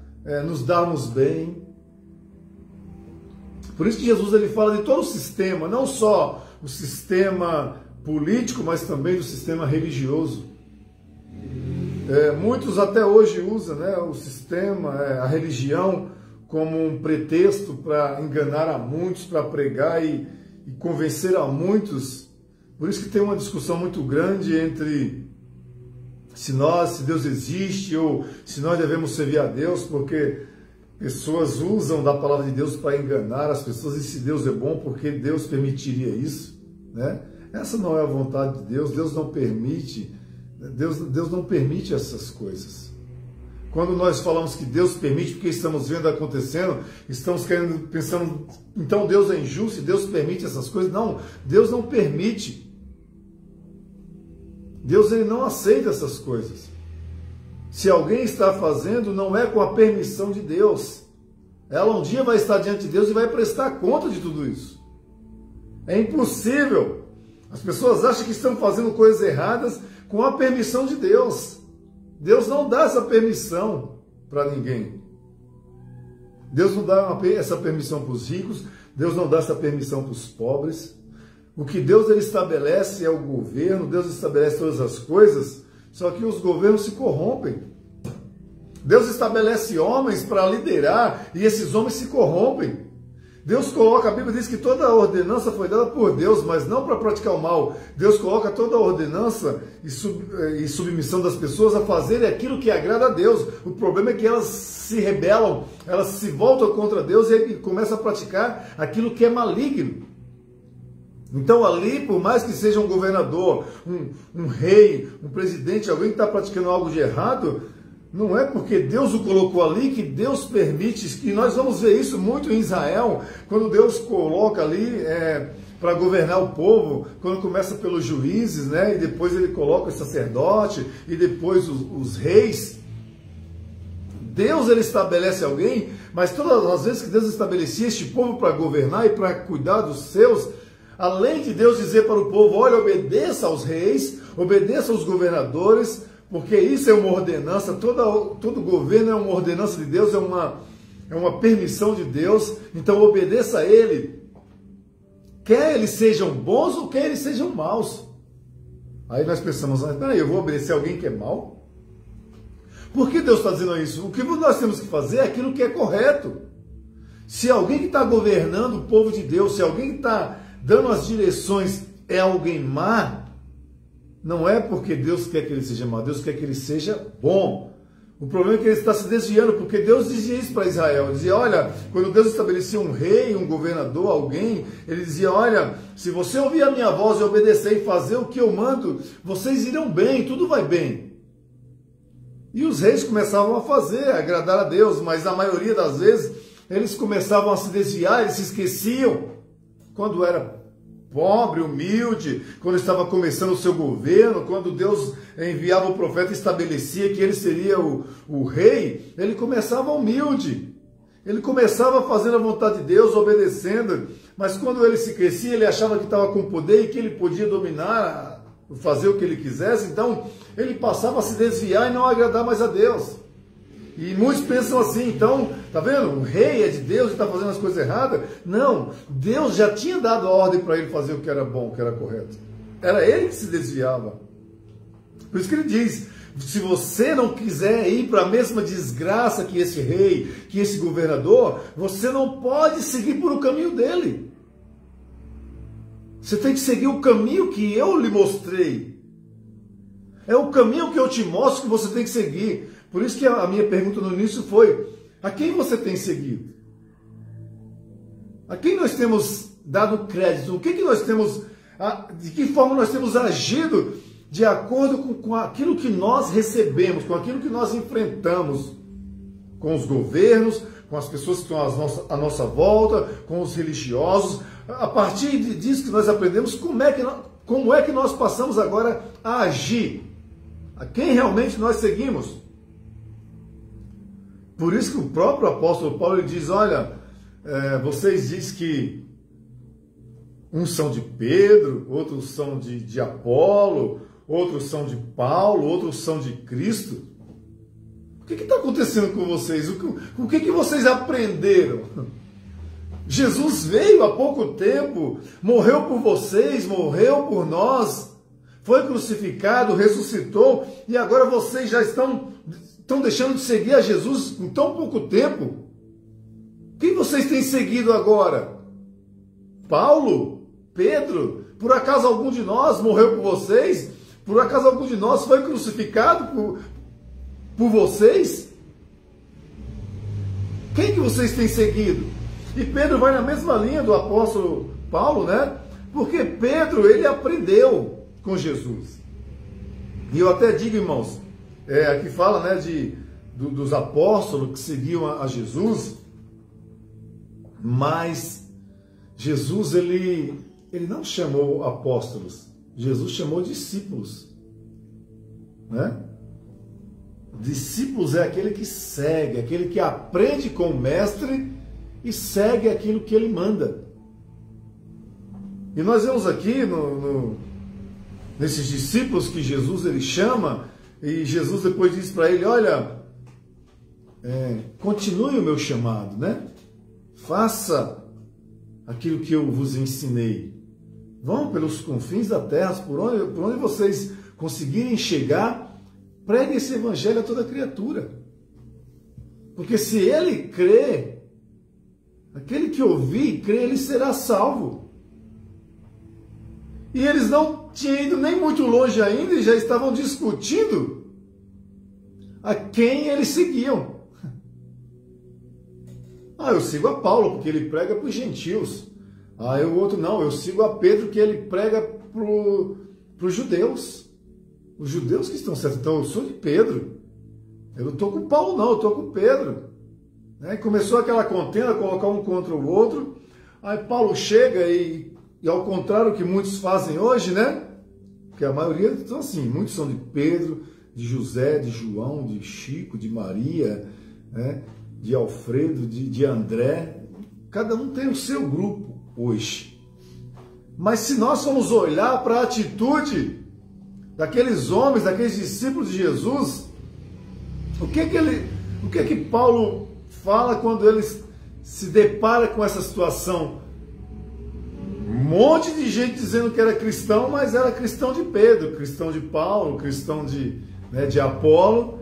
nos darmos bem. Por isso que Jesus ele fala de todo o sistema, não só o sistema político, mas também do sistema religioso. Muitos até hoje usam, né, o sistema, a religião, como um pretexto para enganar a muitos, para pregar e convencer a muitos. Por isso que tem uma discussão muito grande entre se Deus existe ou se nós devemos servir a Deus, porque pessoas usam da palavra de Deus para enganar as pessoas, e se Deus é bom, porque Deus permitiria isso, né? Essa não é a vontade de Deus. Deus não permite, Deus não permite essas coisas. Quando nós falamos que Deus permite, porque estamos vendo acontecendo, estamos pensando, então Deus é injusto e Deus permite essas coisas. Não, Deus não permite. Deus ele não aceita essas coisas. Se alguém está fazendo, não é com a permissão de Deus. Ela um dia vai estar diante de Deus e vai prestar conta de tudo isso. É impossível. As pessoas acham que estão fazendo coisas erradas com a permissão de Deus. Deus não dá essa permissão para ninguém. Deus não dá essa permissão para os ricos, Deus não dá essa permissão para os pobres. O que Deus ele estabelece é o governo, Deus estabelece todas as coisas, só que os governos se corrompem. Deus estabelece homens para liderar e esses homens se corrompem. Deus coloca, a Bíblia diz que toda a ordenança foi dada por Deus, mas não para praticar o mal. Deus coloca toda a ordenança e submissão das pessoas a fazerem aquilo que agrada a Deus. O problema é que elas se rebelam, elas se voltam contra Deus e começam a praticar aquilo que é maligno. Então ali, por mais que seja um governador, um rei, um presidente, alguém que está praticando algo de errado, não é porque Deus o colocou ali que Deus permite, que nós vamos ver isso muito em Israel, quando Deus coloca ali para governar o povo, quando começa pelos juízes, né, e depois ele coloca o sacerdote, e depois os reis. Deus ele estabelece alguém, mas todas as vezes que Deus estabelecia este povo para governar e para cuidar dos seus, além de Deus dizer para o povo, olha, obedeça aos reis, obedeça aos governadores, porque isso é uma ordenança, todo governo é uma ordenança de Deus, é uma permissão de Deus, então obedeça a Ele, quer eles sejam bons ou quer eles sejam maus. Aí nós pensamos, peraí, eu vou obedecer alguém que é mau? Por que Deus está dizendo isso? O que nós temos que fazer é aquilo que é correto. Se alguém que está governando o povo de Deus, se alguém que está dando as direções é alguém má, não é porque Deus quer que ele seja mau, Deus quer que ele seja bom. O problema é que ele está se desviando, porque Deus dizia isso para Israel. Ele dizia, olha, quando Deus estabelecia um rei, um governador, alguém, ele dizia, olha, se você ouvir a minha voz e obedecer e fazer o que eu mando, vocês irão bem, tudo vai bem. E os reis começavam a fazer, a agradar a Deus, mas a maioria das vezes eles começavam a se desviar, eles se esqueciam. Quando era pobre, humilde, quando estava começando o seu governo, quando Deus enviava o profeta e estabelecia que ele seria o rei, ele começava humilde, ele começava fazendo a vontade de Deus, obedecendo, mas quando ele se crescia, ele achava que estava com poder e que ele podia dominar, fazer o que ele quisesse, então ele passava a se desviar e não agradar mais a Deus. E muitos pensam assim, então, tá vendo? O rei é de Deus e está fazendo as coisas erradas. Não, Deus já tinha dado a ordem para ele fazer o que era bom, o que era correto. Era ele que se desviava. Por isso que ele diz, se você não quiser ir para a mesma desgraça que esse rei, que esse governador, você não pode seguir por o caminho dele. Você tem que seguir o caminho que eu lhe mostrei. É o caminho que eu te mostro que você tem que seguir. Por isso que a minha pergunta no início foi, a quem você tem seguido? A quem nós temos dado crédito? O que nós temos, de que forma nós temos agido de acordo com aquilo que nós recebemos, com aquilo que nós enfrentamos com os governos, com as pessoas que estão à nossa volta, com os religiosos. A partir disso que nós aprendemos, como é que nós passamos agora a agir A quem realmente nós seguimos? Por isso que o próprio apóstolo Paulo ele diz, olha, vocês dizem que uns são de Pedro, outros são de Apolo, outros são de Paulo, outros são de Cristo. O que está acontecendo com vocês? O que vocês aprenderam? Jesus veio há pouco tempo, morreu por vocês, morreu por nós, foi crucificado, ressuscitou, e agora vocês já estão deixando de seguir a Jesus em tão pouco tempo. Quem vocês têm seguido agora? Paulo? Pedro? Por acaso algum de nós morreu por vocês? Por acaso algum de nós foi crucificado por vocês? Quem que vocês têm seguido? E Pedro vai na mesma linha do apóstolo Paulo, né? Porque Pedro, ele aprendeu com Jesus. E eu até digo, irmãos, aqui fala, né, dos apóstolos que seguiam a Jesus, mas Jesus, ele não chamou apóstolos, Jesus chamou discípulos, né? Discípulos é aquele que segue, aquele que aprende com o mestre e segue aquilo que ele manda. E nós vemos aqui nesses discípulos que Jesus ele chama, e Jesus depois diz para ele, olha, continue o meu chamado, né? Faça aquilo que eu vos ensinei. Vão pelos confins da terra, por onde vocês conseguirem chegar, pregue esse evangelho a toda criatura. Porque se ele crê, aquele que ouvir e crê, ele será salvo. E eles não tinham ido nem muito longe ainda e já estavam discutindo a quem eles seguiam. Eu sigo a Paulo, porque ele prega para os gentios. O outro, não, eu sigo a Pedro, que ele prega para os judeus. Os judeus que estão certos. Então, eu sou de Pedro. Eu não estou com Paulo, não, eu estou com Pedro. Começou aquela contenda, colocar um contra o outro. Aí Paulo chega e ao contrário do que muitos fazem hoje, né? Porque a maioria estão assim, muitos são de Pedro, de José, de João, de Chico, de Maria, né? De Alfredo, de André. Cada um tem o seu grupo hoje. Mas se nós formos olhar para a atitude daqueles homens, daqueles discípulos de Jesus, o que que Paulo fala quando ele se depara com essa situação? Um monte de gente dizendo que era cristão, mas era cristão de Pedro, cristão de Paulo, cristão de Apolo.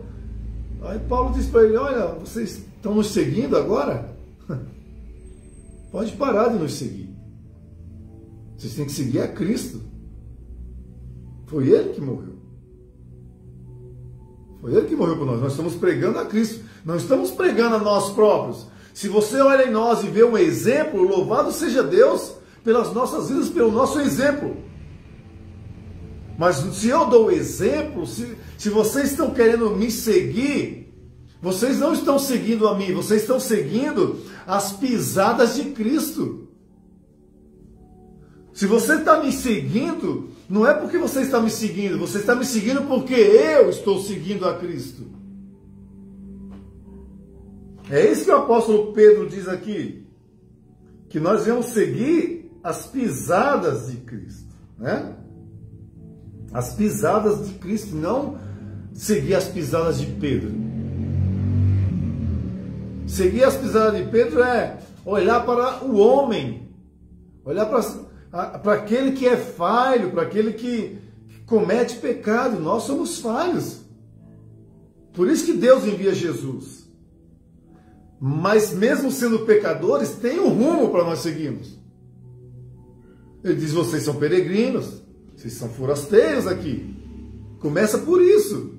Aí Paulo diz para ele, olha, vocês estão nos seguindo agora? Pode parar de nos seguir. Vocês têm que seguir a Cristo. Foi Ele que morreu. Foi Ele que morreu por nós. Nós estamos pregando a Cristo. Não estamos pregando a nós próprios. Se você olha em nós e vê um exemplo, louvado seja Deus pelas nossas vidas, pelo nosso exemplo. Mas se eu dou o exemplo, se vocês estão querendo me seguir, vocês não estão seguindo a mim, vocês estão seguindo as pisadas de Cristo. Se você está me seguindo, não é porque você está me seguindo, você está me seguindo porque eu estou seguindo a Cristo. É isso que o apóstolo Pedro diz aqui, que nós devemos seguir as pisadas de Cristo, né? As pisadas de Cristo, não seguir as pisadas de Pedro. Seguir as pisadas de Pedro é olhar para o homem, olhar para aquele que é falho, para aquele que comete pecado. Nós somos falhos. Por isso que Deus envia Jesus. Mas mesmo sendo pecadores, tem um rumo para nós seguirmos. Ele diz, vocês são peregrinos, vocês são forasteiros aqui. Começa por isso.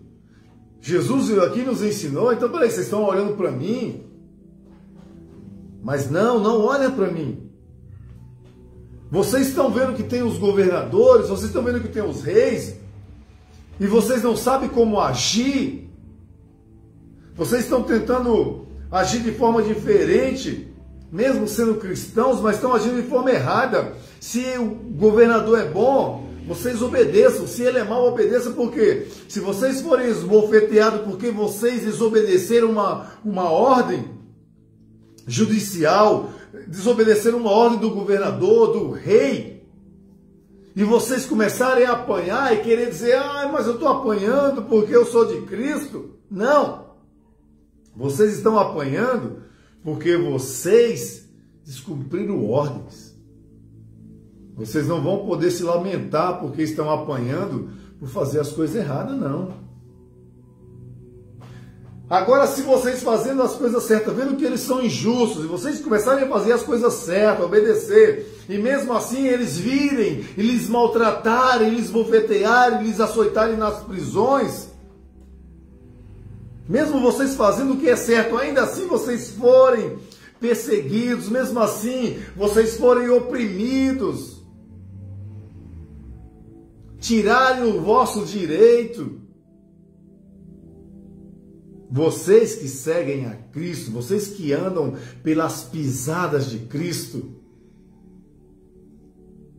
Jesus aqui nos ensinou, então peraí, vocês estão olhando para mim? Mas não olhem para mim. Vocês estão vendo que tem os governadores, vocês estão vendo que tem os reis, e vocês não sabem como agir. Vocês estão tentando agir de forma diferente, mesmo sendo cristãos, mas estão agindo de forma errada. Se o governador é bom, vocês obedeçam. Se ele é mau, obedeça, porque se vocês forem esbofeteados porque vocês desobedeceram uma ordem judicial, desobedeceram uma ordem do governador, do rei, e vocês começarem a apanhar e querer dizer, mas eu estou apanhando porque eu sou de Cristo. Não! Vocês estão apanhando porque vocês descumpriram ordens. Vocês não vão poder se lamentar porque estão apanhando por fazer as coisas erradas, não. Agora, se vocês fazendo as coisas certas, vendo que eles são injustos, e vocês começarem a fazer as coisas certas, obedecer, e mesmo assim eles virem, e lhes maltratarem, lhes bofetearem, lhes açoitarem nas prisões, mesmo vocês fazendo o que é certo, ainda assim vocês forem perseguidos, mesmo assim vocês forem oprimidos, tirarem o vosso direito, vocês que seguem a Cristo, vocês que andam pelas pisadas de Cristo,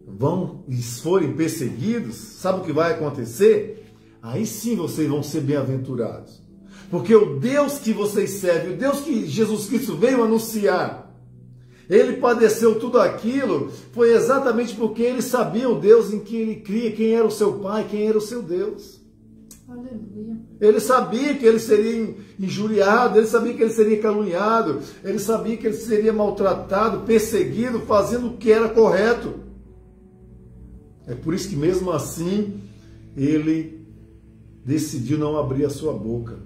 vão e forem perseguidos, sabe o que vai acontecer? Aí sim vocês vão ser bem-aventurados. Porque o Deus que vocês servem, o Deus que Jesus Cristo veio anunciar, ele padeceu tudo aquilo, foi exatamente porque ele sabia o Deus em que ele cria, quem era o seu Pai, quem era o seu Deus. Aleluia. Ele sabia que ele seria injuriado, ele sabia que ele seria caluniado, ele sabia que ele seria maltratado, perseguido, fazendo o que era correto. É por isso que mesmo assim, ele decidiu não abrir a sua boca.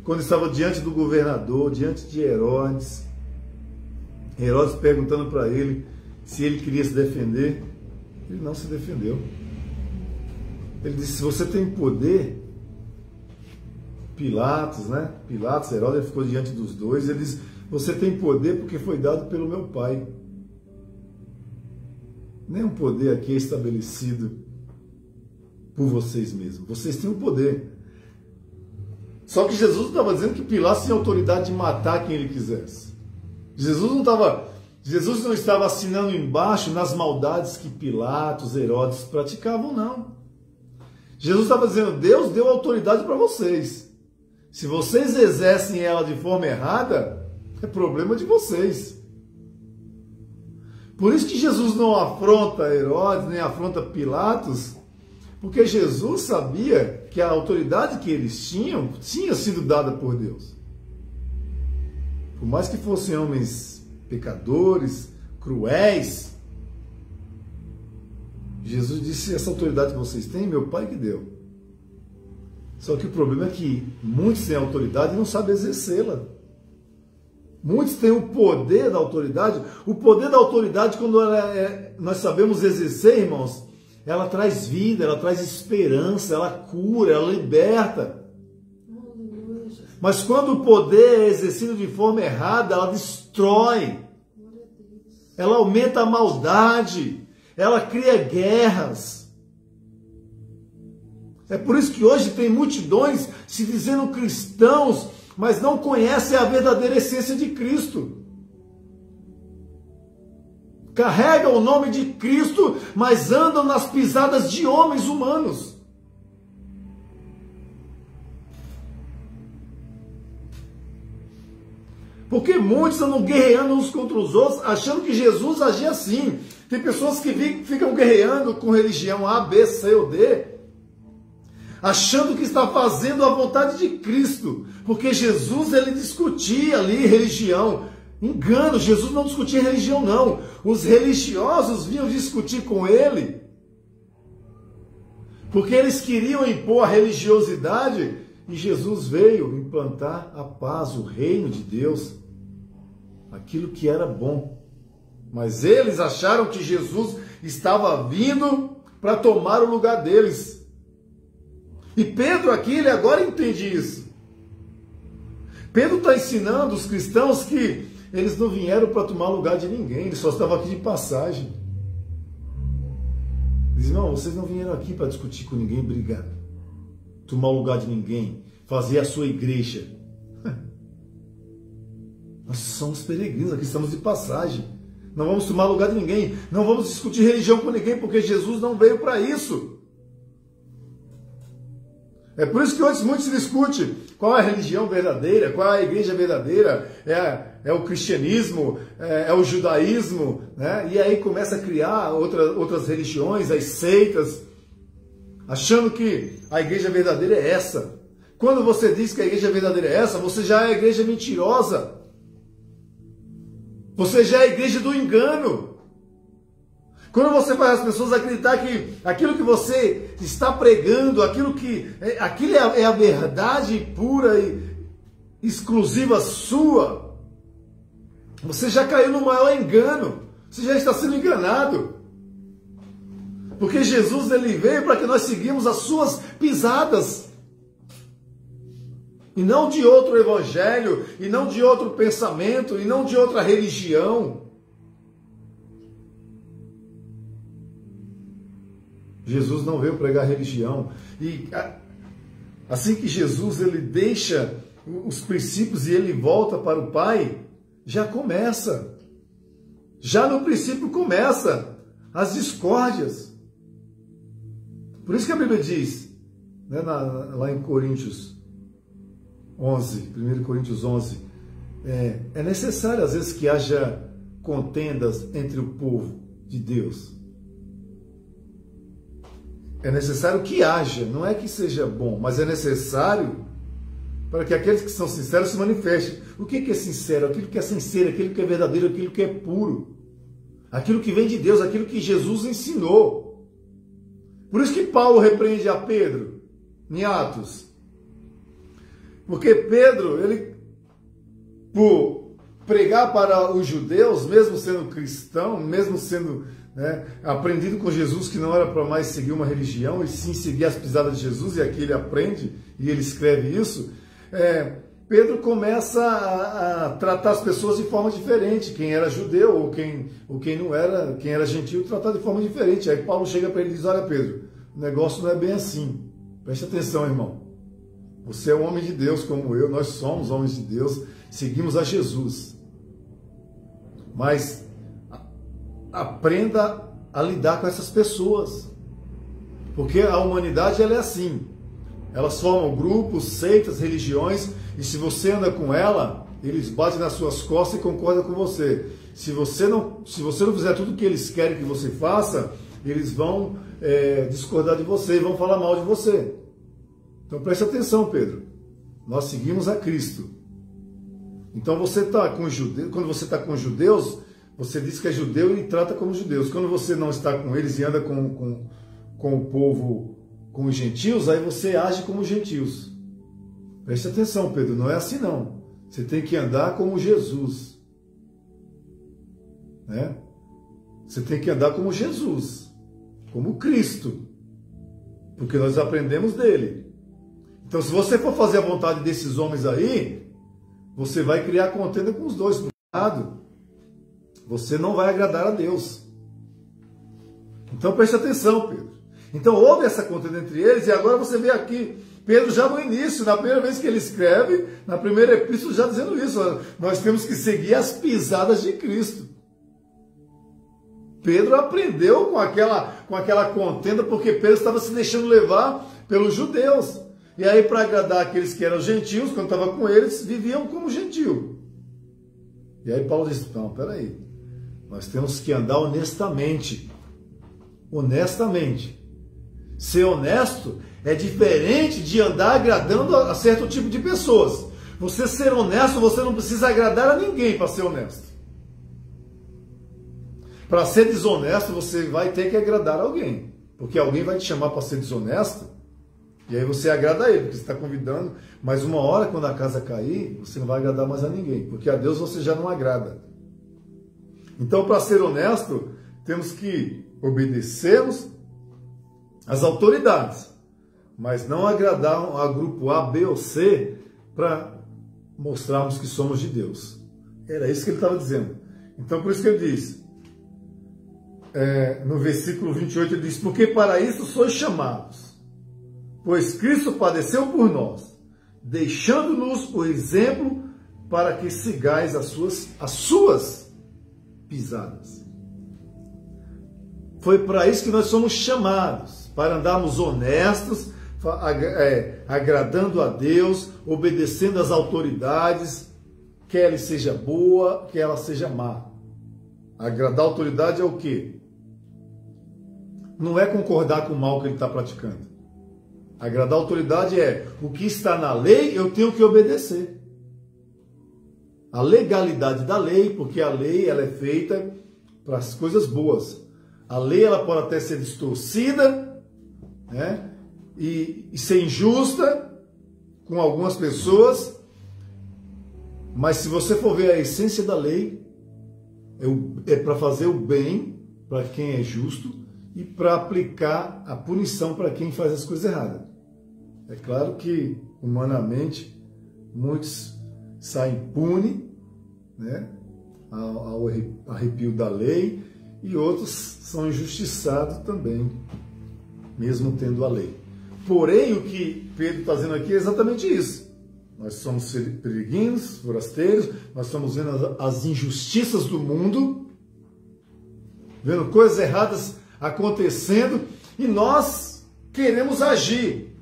Quando estava diante do governador, diante de Herodes, Herodes perguntando para ele se ele queria se defender, ele não se defendeu. Ele disse, se você tem poder, Pilatos, Herodes, ele ficou diante dos dois, ele disse, você tem poder porque foi dado pelo meu Pai. Nenhum poder aqui é estabelecido por vocês mesmos. Vocês têm o poder. Só que Jesus estava dizendo que Pilatos tinha autoridade de matar quem ele quisesse. Jesus não estava assinando embaixo nas maldades que Pilatos, Herodes praticavam, não. Jesus estava dizendo, Deus deu autoridade para vocês. Se vocês exercem ela de forma errada, é problema de vocês. Por isso que Jesus não afronta Herodes, nem afronta Pilatos, porque Jesus sabia que a autoridade que eles tinham tinha sido dada por Deus. Por mais que fossem homens pecadores, cruéis, Jesus disse, essa autoridade que vocês têm, meu Pai que deu. Só que o problema é que muitos têm autoridade e não sabem exercê-la. Muitos têm o poder da autoridade. O poder da autoridade, quando nós sabemos exercer, irmãos, ela traz vida, ela traz esperança, ela cura, ela liberta. Mas quando o poder é exercido de forma errada, ela destrói. Ela aumenta a maldade. Ela cria guerras. É por isso que hoje tem multidões se dizendo cristãos, mas não conhecem a verdadeira essência de Cristo. Carregam o nome de Cristo, mas andam nas pisadas de homens humanos. Porque muitos andam guerreando uns contra os outros, achando que Jesus agia assim. Tem pessoas que ficam guerreando com religião A, B, C ou D, achando que está fazendo a vontade de Cristo. Porque Jesus, ele discutia ali religião. Engano, Jesus não discutia religião, não. Os religiosos vinham discutir com ele, porque eles queriam impor a religiosidade, e Jesus veio implantar a paz, o reino de Deus, aquilo que era bom. Mas eles acharam que Jesus estava vindo para tomar o lugar deles. E Pedro aqui, ele agora entende isso. Pedro está ensinando os cristãos que eles não vieram para tomar o lugar de ninguém, eles só estavam aqui de passagem. Diz, não, vocês não vieram aqui para discutir com ninguém, brigar, tomar o lugar de ninguém, fazer a sua igreja. Nós somos peregrinos, aqui estamos de passagem. Não vamos tomar lugar de ninguém, não vamos discutir religião com ninguém, porque Jesus não veio para isso. É por isso que hoje muito se discute qual é a religião verdadeira, qual é a igreja verdadeira, é o cristianismo, é o judaísmo, né? E aí começa a criar outras religiões, as seitas, achando que a igreja verdadeira é essa. Quando você diz que a igreja verdadeira é essa, você já é a igreja mentirosa. Você já é a igreja do engano. Quando você faz as pessoas acreditar que aquilo que você está pregando, aquilo é a verdade pura e exclusiva sua, você já caiu no maior engano. Você já está sendo enganado. Porque Jesus, ele veio para que nós seguimos as suas pisadas. E não de outro evangelho, e não de outro pensamento, e não de outra religião. Jesus não veio pregar religião. E assim que Jesus ele deixa os princípios e ele volta para o Pai, já começa. Já no princípio começa as discórdias. Por isso que a Bíblia diz, né, lá em Coríntios 11, 1 Coríntios 11, é necessário às vezes que haja contendas entre o povo de Deus. É necessário que haja, não é que seja bom, mas é necessário para que aqueles que são sinceros se manifestem. O que é sincero? Aquilo que é sincero, aquilo que é verdadeiro, aquilo que é puro. Aquilo que vem de Deus, aquilo que Jesus ensinou. Por isso que Paulo repreende a Pedro, em Atos. Porque Pedro, ele, por pregar para os judeus, mesmo sendo cristão, mesmo sendo aprendido com Jesus, que não era para mais seguir uma religião, e sim seguir as pisadas de Jesus, e aqui ele aprende, e ele escreve isso, Pedro começa a tratar as pessoas de forma diferente, quem era judeu ou quem não era, quem era gentil, tratar de forma diferente. Aí Paulo chega para ele e diz: olha Pedro, o negócio não é bem assim, preste atenção, irmão, você é um homem de Deus como eu, nós somos homens de Deus, seguimos a Jesus, mas aprenda a lidar com essas pessoas, porque a humanidade ela é assim, elas formam grupos, seitas, religiões, e se você anda com ela, eles batem nas suas costas e concordam com você. Se você não fizer tudo o que eles querem que você faça, eles vão discordar de você e vão falar mal de você. Então preste atenção, Pedro, nós seguimos a Cristo. Então você está com judeus, quando você está com judeus, você diz que é judeu e trata como judeus. Quando você não está com eles e anda com o povo, com os gentios, aí você age como gentios. Preste atenção, Pedro, não é assim não. Você tem que andar como Jesus. Né? Você tem que andar como Jesus, como Cristo. Porque nós aprendemos dele. Então, se você for fazer a vontade desses homens aí, você vai criar contenda com os dois. Você não vai agradar a Deus. Então preste atenção, Pedro. Então houve essa contenda entre eles, e agora você vê aqui, Pedro já no início, na primeira vez que ele escreve, na primeira epístola, já dizendo isso, nós temos que seguir as pisadas de Cristo. Pedro aprendeu com aquela contenda, porque Pedro estava se deixando levar pelos judeus. E aí, para agradar aqueles que eram gentios, quando estava com eles, viviam como gentio. E aí Paulo disse: não, peraí, nós temos que andar honestamente. Honestamente. Ser honesto é diferente de andar agradando a certo tipo de pessoas. Você ser honesto, você não precisa agradar a ninguém para ser honesto. Para ser desonesto, você vai ter que agradar alguém. Porque alguém vai te chamar para ser desonesto, e aí você agrada a ele, porque você está convidando. Mas uma hora, quando a casa cair, você não vai agradar mais a ninguém, porque a Deus você já não agrada. Então, para ser honesto, temos que obedecermos às autoridades, mas não agradar a grupo A, B ou C para mostrarmos que somos de Deus. Era isso que ele estava dizendo. Então, por isso que ele diz, no versículo 28, ele diz: porque para isso sois chamados, pois Cristo padeceu por nós, deixando-nos o exemplo para que sigais as suas pisadas. Foi para isso que nós somos chamados, para andarmos honestos, agradando a Deus, obedecendo às autoridades, quer ela seja boa, quer ela seja má. Agradar a autoridade é o quê? Não é concordar com o mal que ele está praticando. Agradar a autoridade é o que está na lei, eu tenho que obedecer. A legalidade da lei, porque a lei ela é feita para as coisas boas. A lei ela pode até ser distorcida, né? E ser injusta com algumas pessoas, mas se você for ver a essência da lei, é para fazer o bem para quem é justo e para aplicar a punição para quem faz as coisas erradas. É claro que, humanamente, muitos saem impunes, né, ao arrepio da lei, e outros são injustiçados também, mesmo tendo a lei. Porém, o que Pedro está dizendo aqui é exatamente isso. Nós somos peregrinos, forasteiros, nós estamos vendo as injustiças do mundo, vendo coisas erradas acontecendo, e nós queremos agir.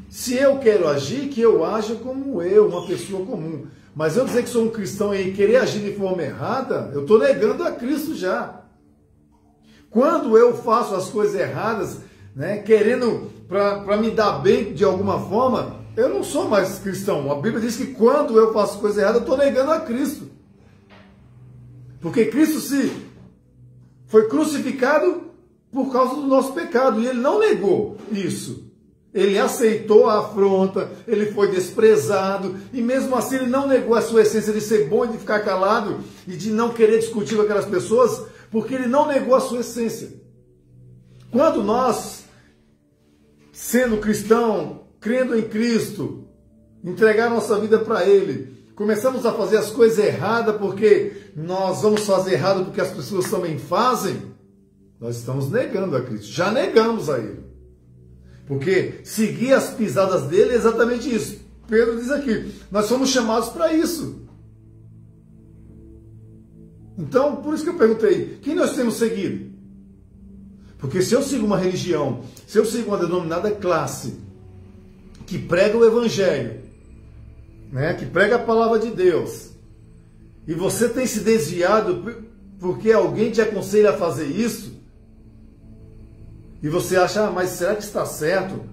Se eu quero agir, que eu aja como eu, uma pessoa comum. Mas eu dizer que sou um cristão e querer agir de forma errada, eu estou negando a Cristo já. Quando eu faço as coisas erradas, né, querendo para me dar bem de alguma forma, eu não sou mais cristão. A Bíblia diz que quando eu faço coisa errada, eu estou negando a Cristo. Porque Cristo foi crucificado por causa do nosso pecado, e ele não negou isso. Ele aceitou a afronta, ele foi desprezado, e mesmo assim ele não negou a sua essência de ser bom e de ficar calado, e de não querer discutir com aquelas pessoas, porque ele não negou a sua essência. Quando nós, sendo cristão, crendo em Cristo, entregar nossa vida para Ele, começamos a fazer as coisas erradas porque nós vamos fazer errado porque as pessoas também fazem, nós estamos negando a Cristo, já negamos a Ele. Porque seguir as pisadas dele é exatamente isso. Pedro diz aqui, nós somos chamados para isso. Então, por isso que eu perguntei, quem nós temos seguido? Porque se eu sigo uma religião, se eu sigo uma denominada classe, que prega o Evangelho, né, que prega a palavra de Deus, e você tem se desviado porque alguém te aconselha a fazer isso, e você acha, mas será que está certo?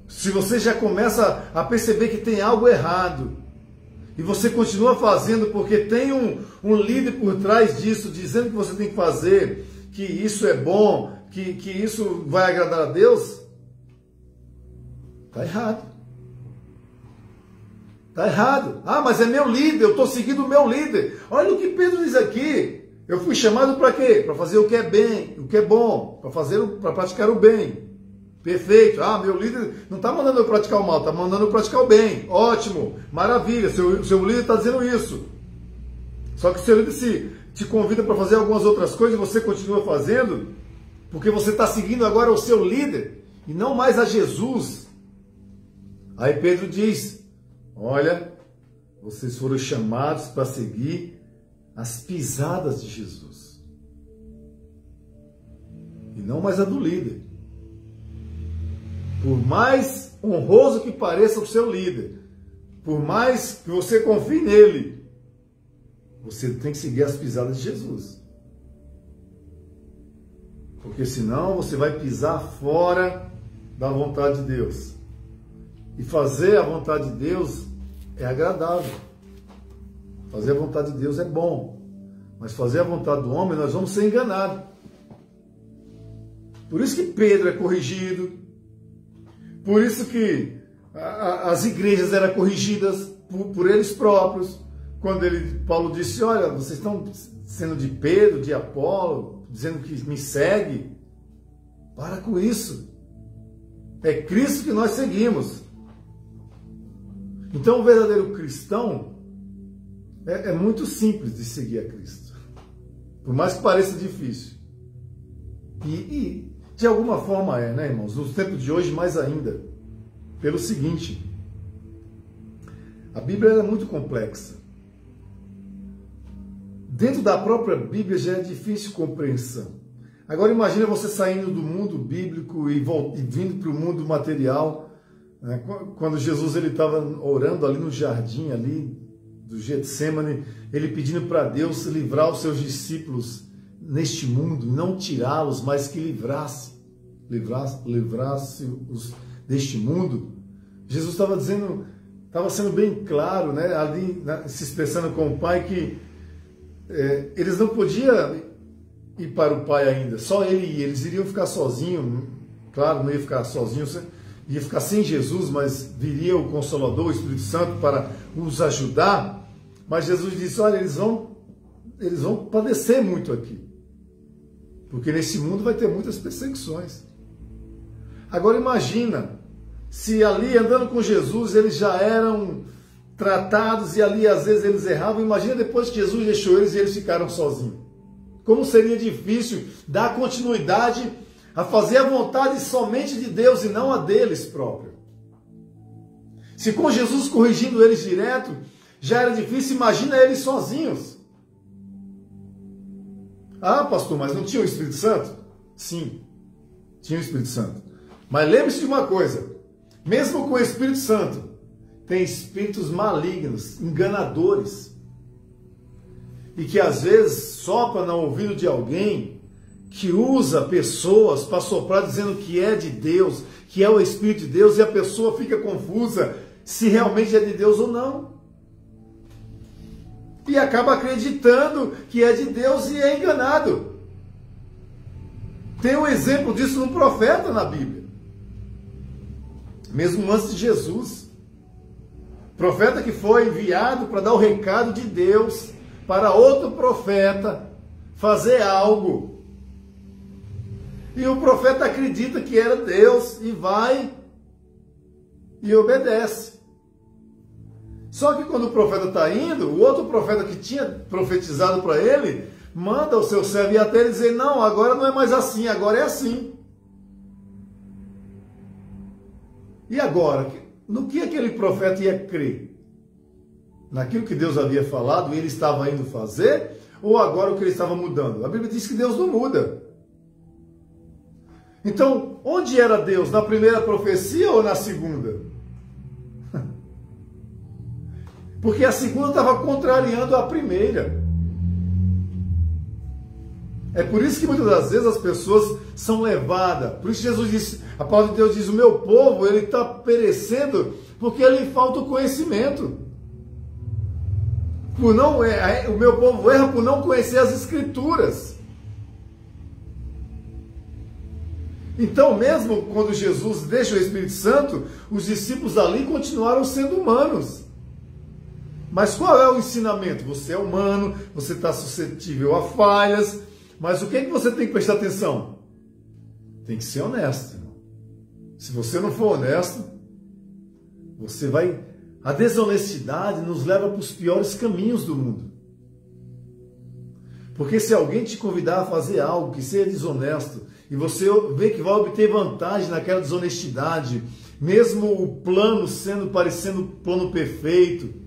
Se você já começa a perceber que tem algo errado, e você continua fazendo porque tem um líder por trás disso, dizendo que você tem que fazer, que isso é bom, que isso vai agradar a Deus, está errado. Está errado. Ah, mas é meu líder, eu estou seguindo o meu líder. Olha o que Pedro diz aqui. Eu fui chamado para quê? Para fazer o que é bem, o que é bom, para praticar o bem. Perfeito. Ah, meu líder não está mandando eu praticar o mal, está mandando eu praticar o bem. Ótimo, maravilha, seu líder está dizendo isso. Só que o seu líder te convida para fazer algumas outras coisas e você continua fazendo, porque você está seguindo agora o seu líder e não mais a Jesus. Aí Pedro diz, olha, vocês foram chamados para seguir as pisadas de Jesus. E não mais a do líder. Por mais honroso que pareça o seu líder, por mais que você confie nele, você tem que seguir as pisadas de Jesus. Porque senão você vai pisar fora da vontade de Deus. E fazer a vontade de Deus é agradável. Fazer a vontade de Deus é bom. Mas fazer a vontade do homem, nós vamos ser enganados. Por isso que Pedro é corrigido. Por isso que as igrejas eram corrigidas por eles próprios. Quando Paulo disse, olha, vocês estão sendo de Pedro, de Apolo, dizendo que me segue. Para com isso. É Cristo que nós seguimos. Então o verdadeiro cristão é muito simples de seguir a Cristo. Por mais que pareça difícil. E de alguma forma é, né, irmãos? Nos tempos de hoje, mais ainda. Pelo seguinte, a Bíblia é muito complexa. Dentro da própria Bíblia já é difícil compreensão. Agora imagina você saindo do mundo bíblico e vindo para o mundo material, né? Quando Jesus estava orando ali no jardim ali do Getsêmani, ele pedindo para Deus livrar os seus discípulos neste mundo, não tirá-los, mas que livrasse-os deste mundo. Jesus estava dizendo, estava sendo bem claro, né, ali, se expressando com o Pai, que eles não podiam ir para o Pai ainda, só ele e eles iriam ficar sozinhos. Claro, não ia ficar sozinhos, ia ficar sem Jesus, mas viria o Consolador, o Espírito Santo, para os ajudar. Mas Jesus disse, olha, eles vão padecer muito aqui, porque nesse mundo vai ter muitas perseguições. Agora imagina, se ali andando com Jesus eles já eram tratados e ali às vezes eles erravam, imagina depois que Jesus deixou eles e eles ficaram sozinhos. Como seria difícil dar continuidade a fazer a vontade somente de Deus e não a deles próprios. Se com Jesus corrigindo eles direto, já era difícil, imagina eles sozinhos. Ah, pastor, mas não tinha o Espírito Santo? Sim, tinha o Espírito Santo. Mas lembre-se de uma coisa, mesmo com o Espírito Santo, tem espíritos malignos, enganadores, e que às vezes sopra no ouvido de alguém que usa pessoas para soprar dizendo que é de Deus, que é o Espírito de Deus, e a pessoa fica confusa se realmente é de Deus ou não. E acaba acreditando que é de Deus e é enganado. Tem um exemplo disso no profeta na Bíblia. Mesmo antes de Jesus. Profeta que foi enviado para dar o recado de Deus para outro profeta fazer algo. E o profeta acredita que era Deus e vai e obedece. Só que quando o profeta está indo, o outro profeta que tinha profetizado para ele, manda o seu servo ir até ele dizer, não, agora não é mais assim, agora é assim. E agora, no que aquele profeta ia crer? Naquilo que Deus havia falado e ele estava indo fazer? Ou agora o que ele estava mudando? A Bíblia diz que Deus não muda. Então, onde era Deus? Na primeira profecia ou na segunda? Porque a segunda estava contrariando a primeira. É por isso que muitas das vezes as pessoas são levadas. Por isso Jesus disse, a palavra de Deus diz, o meu povo ele está perecendo porque lhe falta o conhecimento. O meu povo erra por não conhecer as Escrituras. Então, mesmo quando Jesus deixa o Espírito Santo, os discípulos ali continuaram sendo humanos. Mas qual é o ensinamento? Você é humano, você está suscetível a falhas, mas o que é que você tem que prestar atenção? Tem que ser honesto. Se você não for honesto, você vai... A desonestidade nos leva para os piores caminhos do mundo. Porque se alguém te convidar a fazer algo que seja desonesto, e você vê que vai obter vantagem naquela desonestidade, mesmo o plano parecendo um plano perfeito,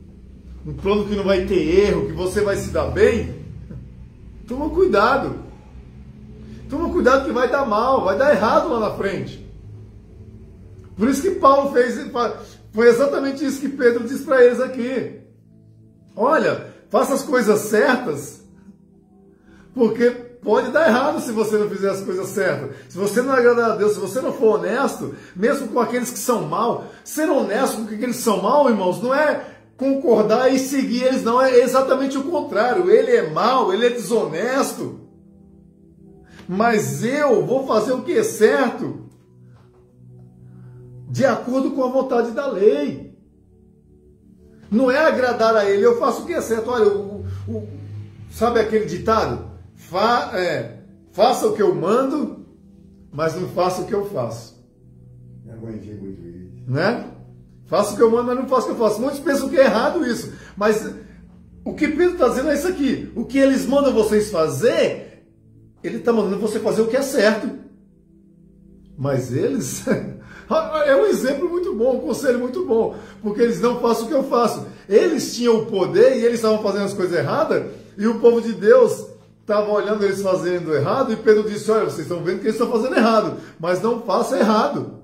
um plano que não vai ter erro, que você vai se dar bem, toma cuidado. Toma cuidado que vai dar mal, vai dar errado lá na frente. Por isso que Paulo fez, foi exatamente isso que Pedro disse para eles aqui. Olha, faça as coisas certas, porque pode dar errado se você não fizer as coisas certas. Se você não agradar a Deus, se você não for honesto, mesmo com aqueles que são mal, ser honesto com aqueles que são mal, irmãos, não é concordar e seguir eles, não, é exatamente o contrário. Ele é mau, ele é desonesto, mas eu vou fazer o que é certo, de acordo com a vontade da lei. Não é agradar a ele, eu faço o que é certo. Olha, sabe aquele ditado? Faça o que eu mando, mas não faça o que eu faço. Minha mãe tinha muito isso. Né? Faça o que eu mando, mas não faço o que eu faço. Muitos pensam que é errado isso. Mas o que Pedro está dizendo é isso aqui. O que eles mandam vocês fazer, ele está mandando você fazer o que é certo. Mas eles... é um exemplo muito bom, um conselho muito bom. Porque eles não fazem o que eu faço. Eles tinham o poder e eles estavam fazendo as coisas erradas. E o povo de Deus estava olhando eles fazendo errado, e Pedro disse, olha, vocês estão vendo que eles estão fazendo errado, mas não faça errado.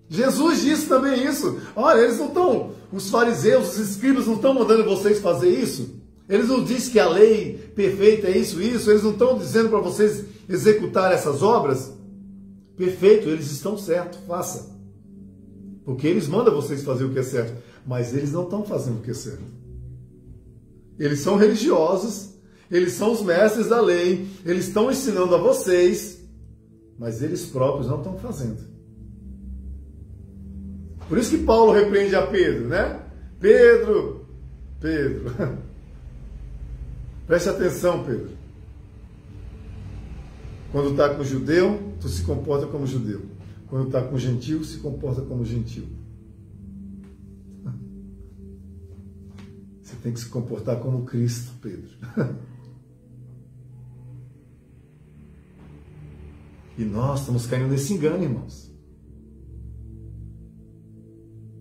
Jesus disse também isso. Olha, eles não estão, os fariseus, os escribas não estão mandando vocês fazer isso. Eles não dizem que a lei perfeita é isso, eles não estão dizendo para vocês executar essas obras. Perfeito, eles estão certos, faça. Porque eles mandam vocês fazer o que é certo, mas eles não estão fazendo o que é certo. Eles são religiosos, eles são os mestres da lei, eles estão ensinando a vocês, mas eles próprios não estão fazendo. Por isso que Paulo repreende a Pedro, né? Pedro, preste atenção, Pedro. Quando está com o judeu, tu se comporta como judeu. Quando está com o gentil, se comporta como gentil. Você tem que se comportar como Cristo, Pedro. E nós estamos caindo nesse engano, irmãos.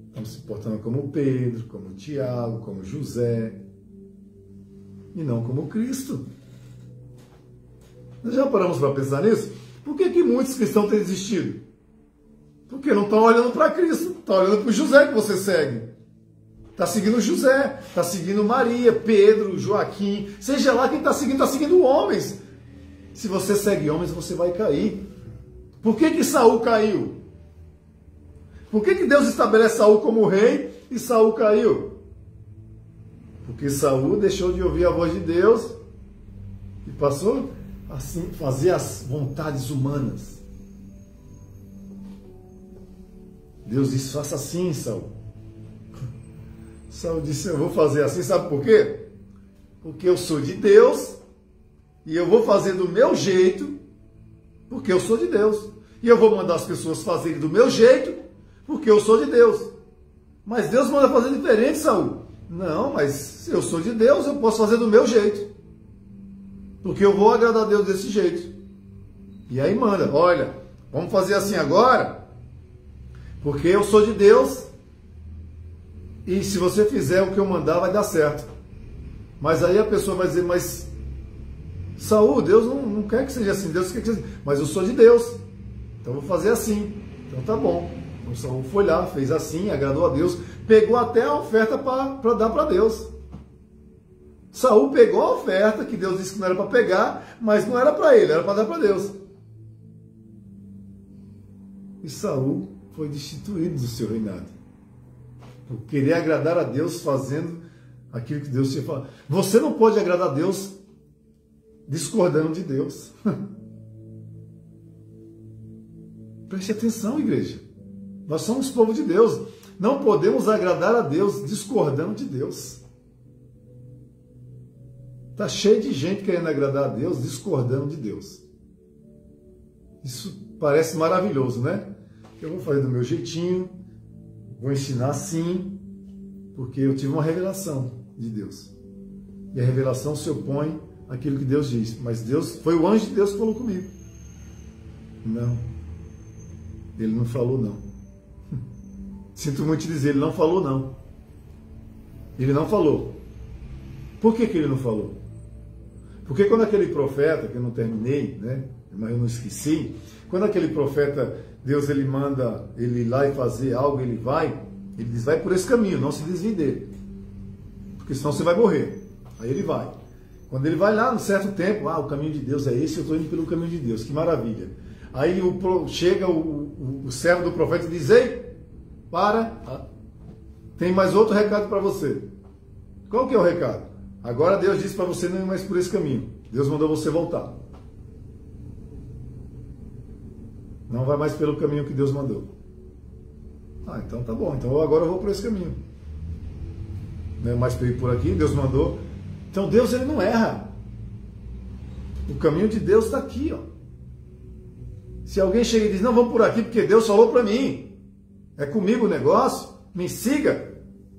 Estamos se portando como Pedro, como Tiago, como José. E não como Cristo. Nós já paramos para pensar nisso? Por que muitos cristãos têm desistido? Porque não estão olhando para Cristo, estão olhando para o José que você segue. Está seguindo José, está seguindo Maria, Pedro, Joaquim, seja lá quem está seguindo homens. Se você segue homens, você vai cair. Por que Saul caiu? Por que Deus estabelece Saul como rei e Saul caiu? Porque Saul deixou de ouvir a voz de Deus e passou assim, fazer as vontades humanas. Deus disse, faça assim, Saul. Saul disse, eu vou fazer assim, sabe por quê? Porque eu sou de Deus e eu vou fazer do meu jeito, porque eu sou de Deus. E eu vou mandar as pessoas fazerem do meu jeito, porque eu sou de Deus. Mas Deus manda fazer diferente, Saul. Não, mas se eu sou de Deus, eu posso fazer do meu jeito. Porque eu vou agradar a Deus desse jeito. E aí manda, olha, vamos fazer assim agora, porque eu sou de Deus, e se você fizer o que eu mandar, vai dar certo. Mas aí a pessoa vai dizer, mas Saul, Deus não quer que seja assim, Deus quer que seja assim. Mas eu sou de Deus, então eu vou fazer assim. Então tá bom. Então Saul foi lá, fez assim, agradou a Deus, pegou até a oferta para dar para Deus. Saul pegou a oferta, que Deus disse que não era para pegar, mas não era para ele, era para dar para Deus. E Saul foi destituído do seu reinado. Por querer agradar a Deus fazendo aquilo que Deus tinha falado. Você não pode agradar a Deus discordando de Deus. Preste atenção, igreja. Nós somos povo de Deus. Não podemos agradar a Deus discordando de Deus. Está cheio de gente querendo agradar a Deus discordando de Deus. Isso parece maravilhoso, né? Eu vou fazer do meu jeitinho, vou ensinar assim, porque eu tive uma revelação de Deus. E a revelação se opõe àquilo que Deus diz. Mas Deus, foi o anjo de Deus que falou comigo. Não. Ele não falou não. Sinto muito te dizer, ele não falou não. Ele não falou. Por que ele não falou? Porque quando aquele profeta, que eu não terminei, né, mas eu não esqueci, quando aquele profeta, Deus ele manda ele ir lá e fazer algo, ele diz, vai por esse caminho, não se desvie dele, porque senão você vai morrer. Aí ele vai. Quando ele vai lá, num certo tempo, o caminho de Deus é esse, eu estou indo pelo caminho de Deus, que maravilha. Aí chega o servo do profeta e diz, ei, para, tem mais outro recado para você. Qual que é o recado? Agora Deus disse para você não ir mais por esse caminho. Deus mandou você voltar. Não vai mais pelo caminho que Deus mandou. Então tá bom. Então agora eu vou por esse caminho. Não é mais para ir por aqui, Deus mandou. Então Deus ele não erra. O caminho de Deus está aqui, ó. Se alguém chega e diz, não, vamos por aqui porque Deus falou para mim. É comigo o negócio, me siga.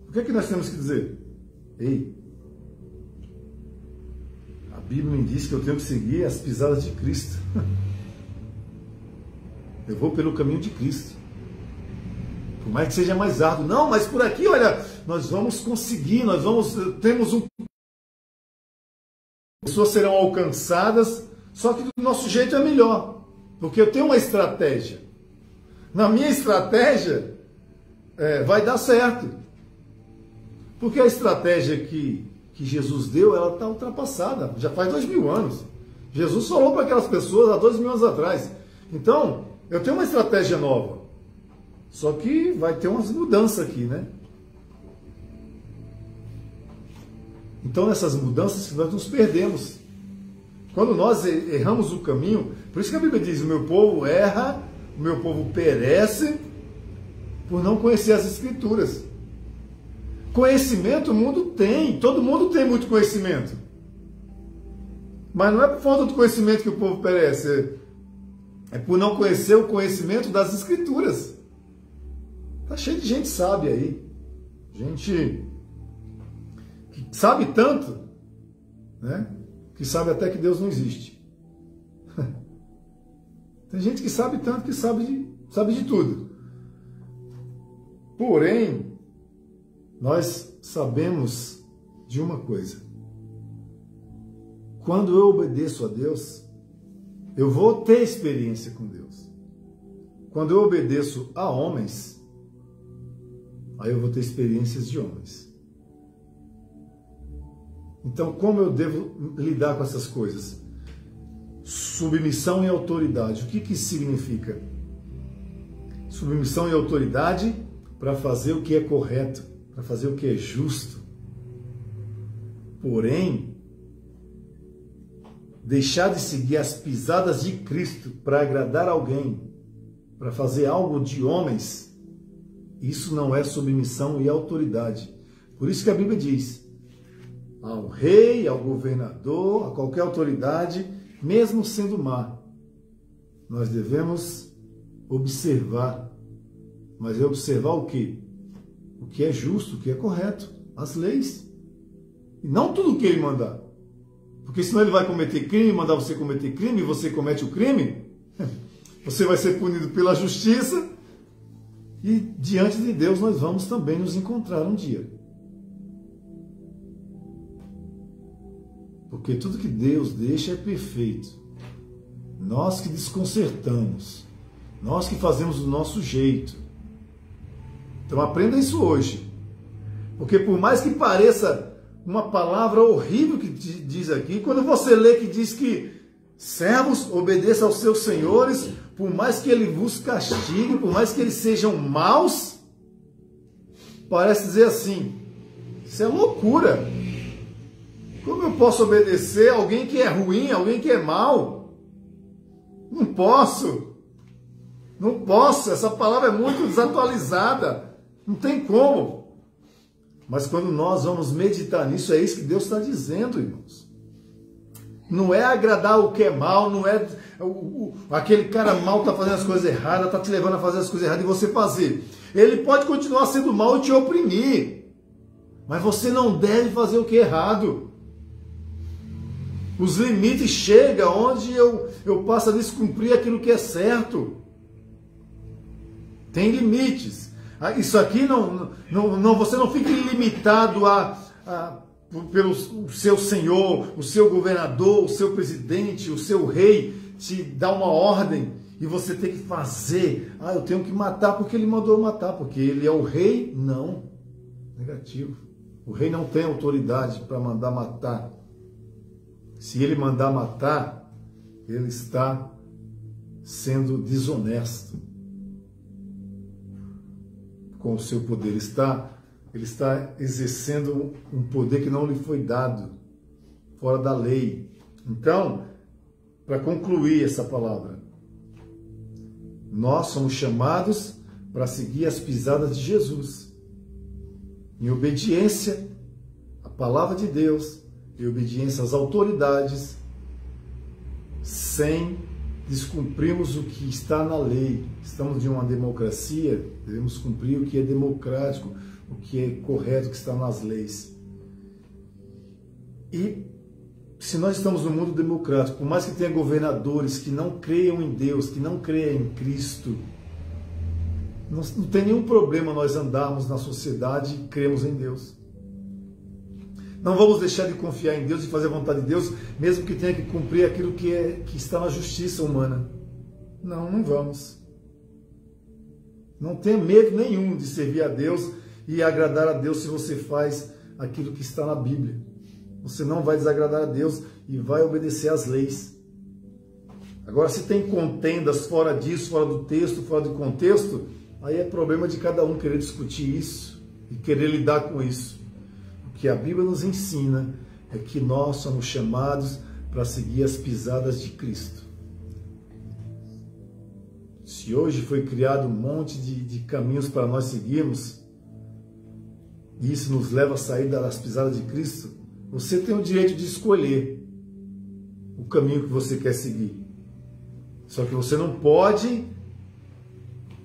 O que nós temos que dizer? Ei, a Bíblia me diz que eu tenho que seguir as pisadas de Cristo. Eu vou pelo caminho de Cristo. Por mais que seja mais árduo. Não, mas por aqui, olha, nós vamos conseguir, temos um pessoas serão alcançadas, só que do nosso jeito é melhor, porque eu tenho uma estratégia. Na minha estratégia, vai dar certo. Porque a estratégia que Jesus deu, ela está ultrapassada, já faz 2000 anos. Jesus falou para aquelas pessoas há 2000 anos atrás. Então, eu tenho uma estratégia nova, só que vai ter umas mudanças aqui, né? Então, nessas mudanças nós nos perdemos. Quando nós erramos o caminho, por isso que a Bíblia diz, o meu povo erra, o meu povo perece por não conhecer as Escrituras. Conhecimento o mundo tem, todo mundo tem muito conhecimento. Mas não é por falta do conhecimento que o povo perece, é por não conhecer o conhecimento das Escrituras. Está cheio de gente sábia aí, gente que sabe tanto, né, que sabe até que Deus não existe. Tem gente que sabe tanto que sabe de tudo. Porém, nós sabemos de uma coisa. Quando eu obedeço a Deus, eu vou ter experiência com Deus. Quando eu obedeço a homens, aí eu vou ter experiências de homens. Então, como eu devo lidar com essas coisas? Submissão e autoridade. O que isso significa? Submissão e autoridade para fazer o que é correto, para fazer o que é justo. Porém, deixar de seguir as pisadas de Cristo para agradar alguém, para fazer algo de homens, isso não é submissão e autoridade. Por isso que a Bíblia diz, ao rei, ao governador, a qualquer autoridade, mesmo sendo má, nós devemos observar. Mas é observar o quê? O que é justo, o que é correto, as leis. E não tudo o que ele mandar. Porque senão ele vai cometer crime, mandar você cometer crime, e você comete o crime, você vai ser punido pela justiça, e diante de Deus nós vamos também nos encontrar um dia. Porque tudo que Deus deixa é perfeito. Nós que desconcertamos, nós que fazemos do nosso jeito. Então aprenda isso hoje. Porque por mais que pareça uma palavra horrível que diz aqui, quando você lê que diz que servos, obedeçam aos seus senhores, por mais que ele vos castigue, por mais que eles sejam maus, parece dizer assim, isso é loucura. Como eu posso obedecer a alguém que é ruim, alguém que é mau? Não posso. Não posso. Essa palavra é muito desatualizada. Não tem como. Mas quando nós vamos meditar nisso, é isso que Deus está dizendo, irmãos. Não é agradar o que é mal, não é aquele cara mal está fazendo as coisas erradas, está te levando a fazer as coisas erradas e você fazer. Ele pode continuar sendo mal e te oprimir. Mas você não deve fazer o que é errado. Os limites chegam onde eu passo a descumprir aquilo que é certo. Tem limites. Isso aqui você não fica limitado pelo seu senhor, o seu governador, o seu presidente, o seu rei te dá uma ordem e você tem que fazer. Eu tenho que matar porque ele mandou matar, porque ele é o rei? Não. Negativo. O rei não tem autoridade para mandar matar. Se ele mandar matar, ele está sendo desonesto com o seu poder. Ele está exercendo um poder que não lhe foi dado, fora da lei. Então, para concluir essa palavra, nós somos chamados para seguir as pisadas de Jesus, em obediência à palavra de Deus, em obediência às autoridades, sem descumprirmos o que está na lei. Estamos em uma democracia, devemos cumprir o que é democrático, o que é correto, o que está nas leis. E se nós estamos no mundo democrático, por mais que tenha governadores que não creiam em Deus, que não creiam em Cristo, não tem nenhum problema nós andarmos na sociedade e cremos em Deus. Não vamos deixar de confiar em Deus e fazer a vontade de Deus, mesmo que tenha que cumprir aquilo que está na justiça humana. Não, não vamos. Não tenha medo nenhum de servir a Deus e agradar a Deus se você faz aquilo que está na Bíblia. Você não vai desagradar a Deus e vai obedecer às leis. Agora, se tem contendas fora disso, fora do texto, fora do contexto, aí é problema de cada um querer discutir isso e querer lidar com isso. O que a Bíblia nos ensina é que nós somos chamados para seguir as pisadas de Cristo. Se hoje foi criado um monte de caminhos para nós seguirmos, e isso nos leva a sair das pisadas de Cristo, você tem o direito de escolher o caminho que você quer seguir. Só que você não pode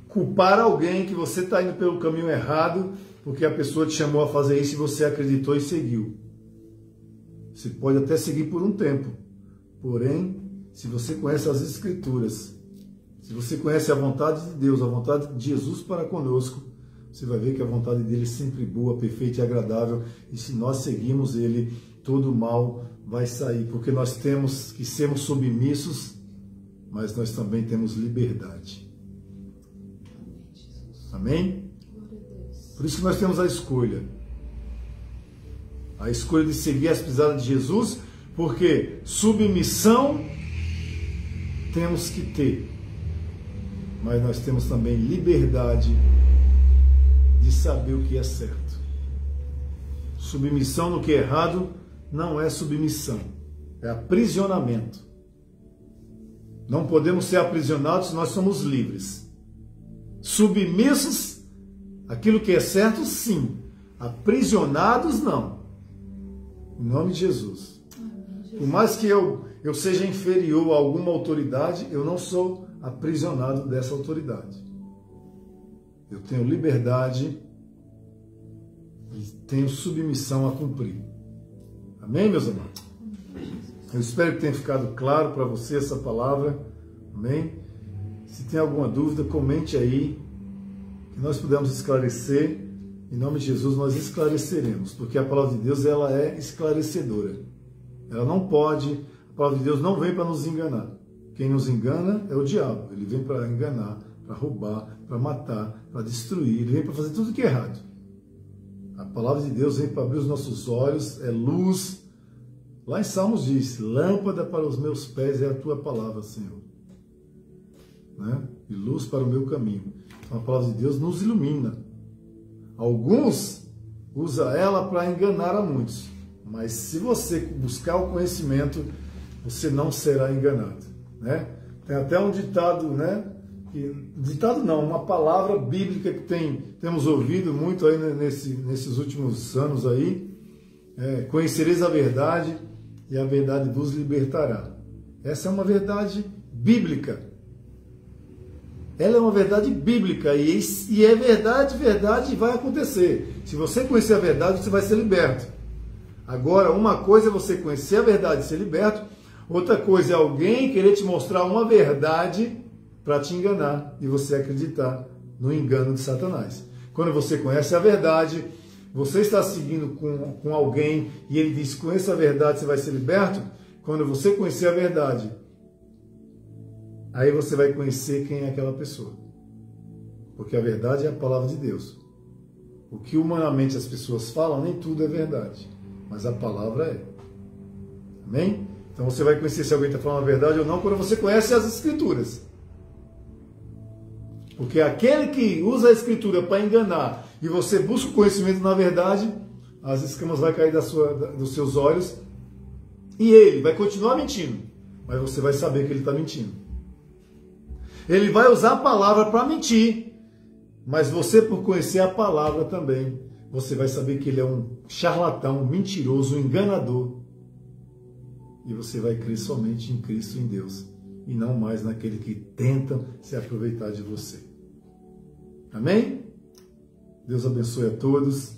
culpar alguém que você está indo pelo caminho errado porque a pessoa te chamou a fazer isso e você acreditou e seguiu. Você pode até seguir por um tempo, porém, se você conhece as Escrituras, se você conhece a vontade de Deus, a vontade de Jesus para conosco, você vai ver que a vontade dele é sempre boa, perfeita e agradável, e se nós seguirmos ele, todo o mal vai sair, porque nós temos que sermos submissos, mas nós também temos liberdade. Amém? Por isso que nós temos a escolha de seguir as pisadas de Jesus, porque submissão temos que ter, mas nós temos também liberdade de saber o que é certo. Submissão no que é errado não é submissão, é aprisionamento. Não podemos ser aprisionados se nós somos livres. Submissos, aquilo que é certo, sim. Aprisionados, não. Em nome de Jesus. Por mais que eu seja inferior a alguma autoridade, eu não sou aprisionado dessa autoridade. Eu tenho liberdade e tenho submissão a cumprir. Amém, meus amados? Eu espero que tenha ficado claro para você essa palavra. Amém? Se tem alguma dúvida, comente aí, que nós pudermos esclarecer. Em nome de Jesus, nós esclareceremos, porque a palavra de Deus, ela é esclarecedora. Ela não pode, a palavra de Deus não vem para nos enganar. Quem nos engana é o diabo. Ele vem para enganar, para roubar, para matar, para destruir. Ele vem para fazer tudo que é errado. A palavra de Deus vem para abrir os nossos olhos, é luz. Lá em Salmos diz, lâmpada para os meus pés é a tua palavra, Senhor. Né? E luz para o meu caminho. Então a palavra de Deus nos ilumina. Alguns usam ela para enganar a muitos. Mas se você buscar o conhecimento, você não será enganado. Né? Tem até um ditado, né? Ditado não, uma palavra bíblica que temos ouvido muito aí nesses últimos anos aí. Conhecereis a verdade e a verdade vos libertará. Essa é uma verdade bíblica. Ela é uma verdade bíblica e é verdade vai acontecer. Se você conhecer a verdade, você vai ser liberto. Agora, uma coisa é você conhecer a verdade e ser liberto, outra coisa é alguém querer te mostrar uma verdade para te enganar e você acreditar no engano de Satanás. Quando você conhece a verdade, você está seguindo com alguém e ele diz, conheça a verdade, você vai ser liberto. Quando você conhecer a verdade, aí você vai conhecer quem é aquela pessoa. Porque a verdade é a palavra de Deus. O que humanamente as pessoas falam, nem tudo é verdade. Mas a palavra é. Amém? Então você vai conhecer se alguém está falando a verdade ou não quando você conhece as Escrituras. Porque aquele que usa a Escritura para enganar e você busca o conhecimento na verdade, as escamas vão cair dos seus olhos e ele vai continuar mentindo. Mas você vai saber que ele está mentindo. Ele vai usar a palavra para mentir, mas você, por conhecer a palavra também, você vai saber que ele é um charlatão, um mentiroso, um enganador. E você vai crer somente em Cristo, em Deus, e não mais naquele que tenta se aproveitar de você. Amém? Deus abençoe a todos.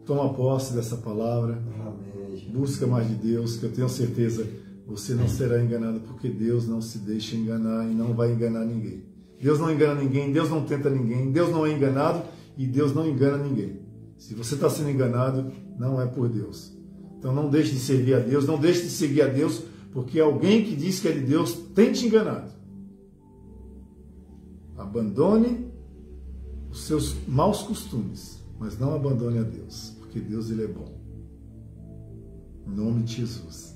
Toma posse dessa palavra. Amém. Busca mais de Deus, que eu tenho certeza você não será enganado, porque Deus não se deixa enganar e não vai enganar ninguém. Deus não engana ninguém, Deus não tenta ninguém, Deus não é enganado e Deus não engana ninguém. Se você está sendo enganado, não é por Deus. Então não deixe de servir a Deus, não deixe de seguir a Deus, porque alguém que diz que é de Deus tem te enganado. Abandone os seus maus costumes, mas não abandone a Deus, porque Deus ele é bom. Em nome de Jesus.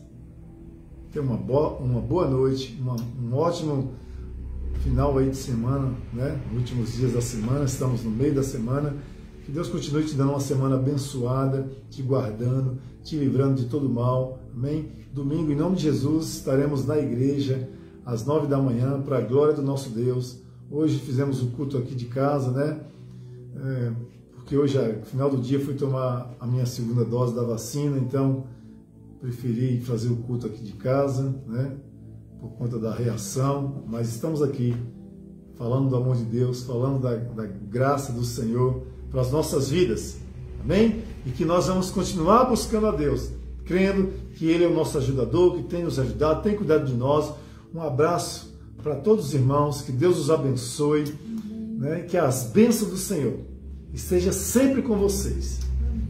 Tenha uma boa noite, um ótimo final aí de semana, né? Últimos dias da semana, estamos no meio da semana. Que Deus continue te dando uma semana abençoada, te guardando, te livrando de todo mal. Amém? Domingo, em nome de Jesus, estaremos na igreja às 9 da manhã, para a glória do nosso Deus. Hoje fizemos o culto aqui de casa, né? Porque hoje, no final do dia, fui tomar a minha segunda dose da vacina, então preferi fazer o culto aqui de casa, né? Por conta da reação, mas estamos aqui falando do amor de Deus, falando da graça do Senhor para as nossas vidas, amém? E que nós vamos continuar buscando a Deus, crendo que Ele é o nosso ajudador, que tem nos ajudado, tem cuidado de nós. Um abraço para todos os irmãos, que Deus os abençoe, né? Que as bênçãos do Senhor estejam sempre com vocês,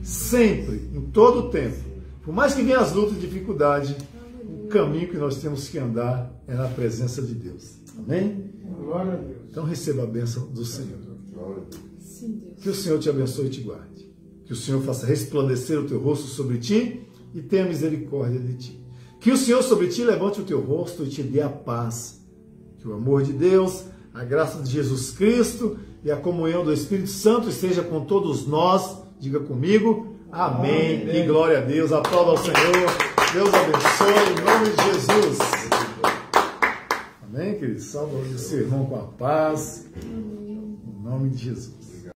sempre, em todo o tempo. Por mais que venham as lutas e dificuldades, o caminho que nós temos que andar é na presença de Deus. Amém? Glória a Deus. Então receba a bênção do Senhor. Glória a Deus. Sim, Deus. Que o Senhor te abençoe e te guarde. Que o Senhor faça resplandecer o teu rosto sobre ti e tenha misericórdia de ti. Que o Senhor sobre ti levante o teu rosto e te dê a paz. Que o amor de Deus, a graça de Jesus Cristo e a comunhão do Espírito Santo esteja com todos nós. Diga comigo. Amém. Amém. E glória a Deus. Aplauda ao Senhor. Deus abençoe em nome de Jesus. Amém, queridos? Salve o seu irmão com a paz. Em nome de Jesus.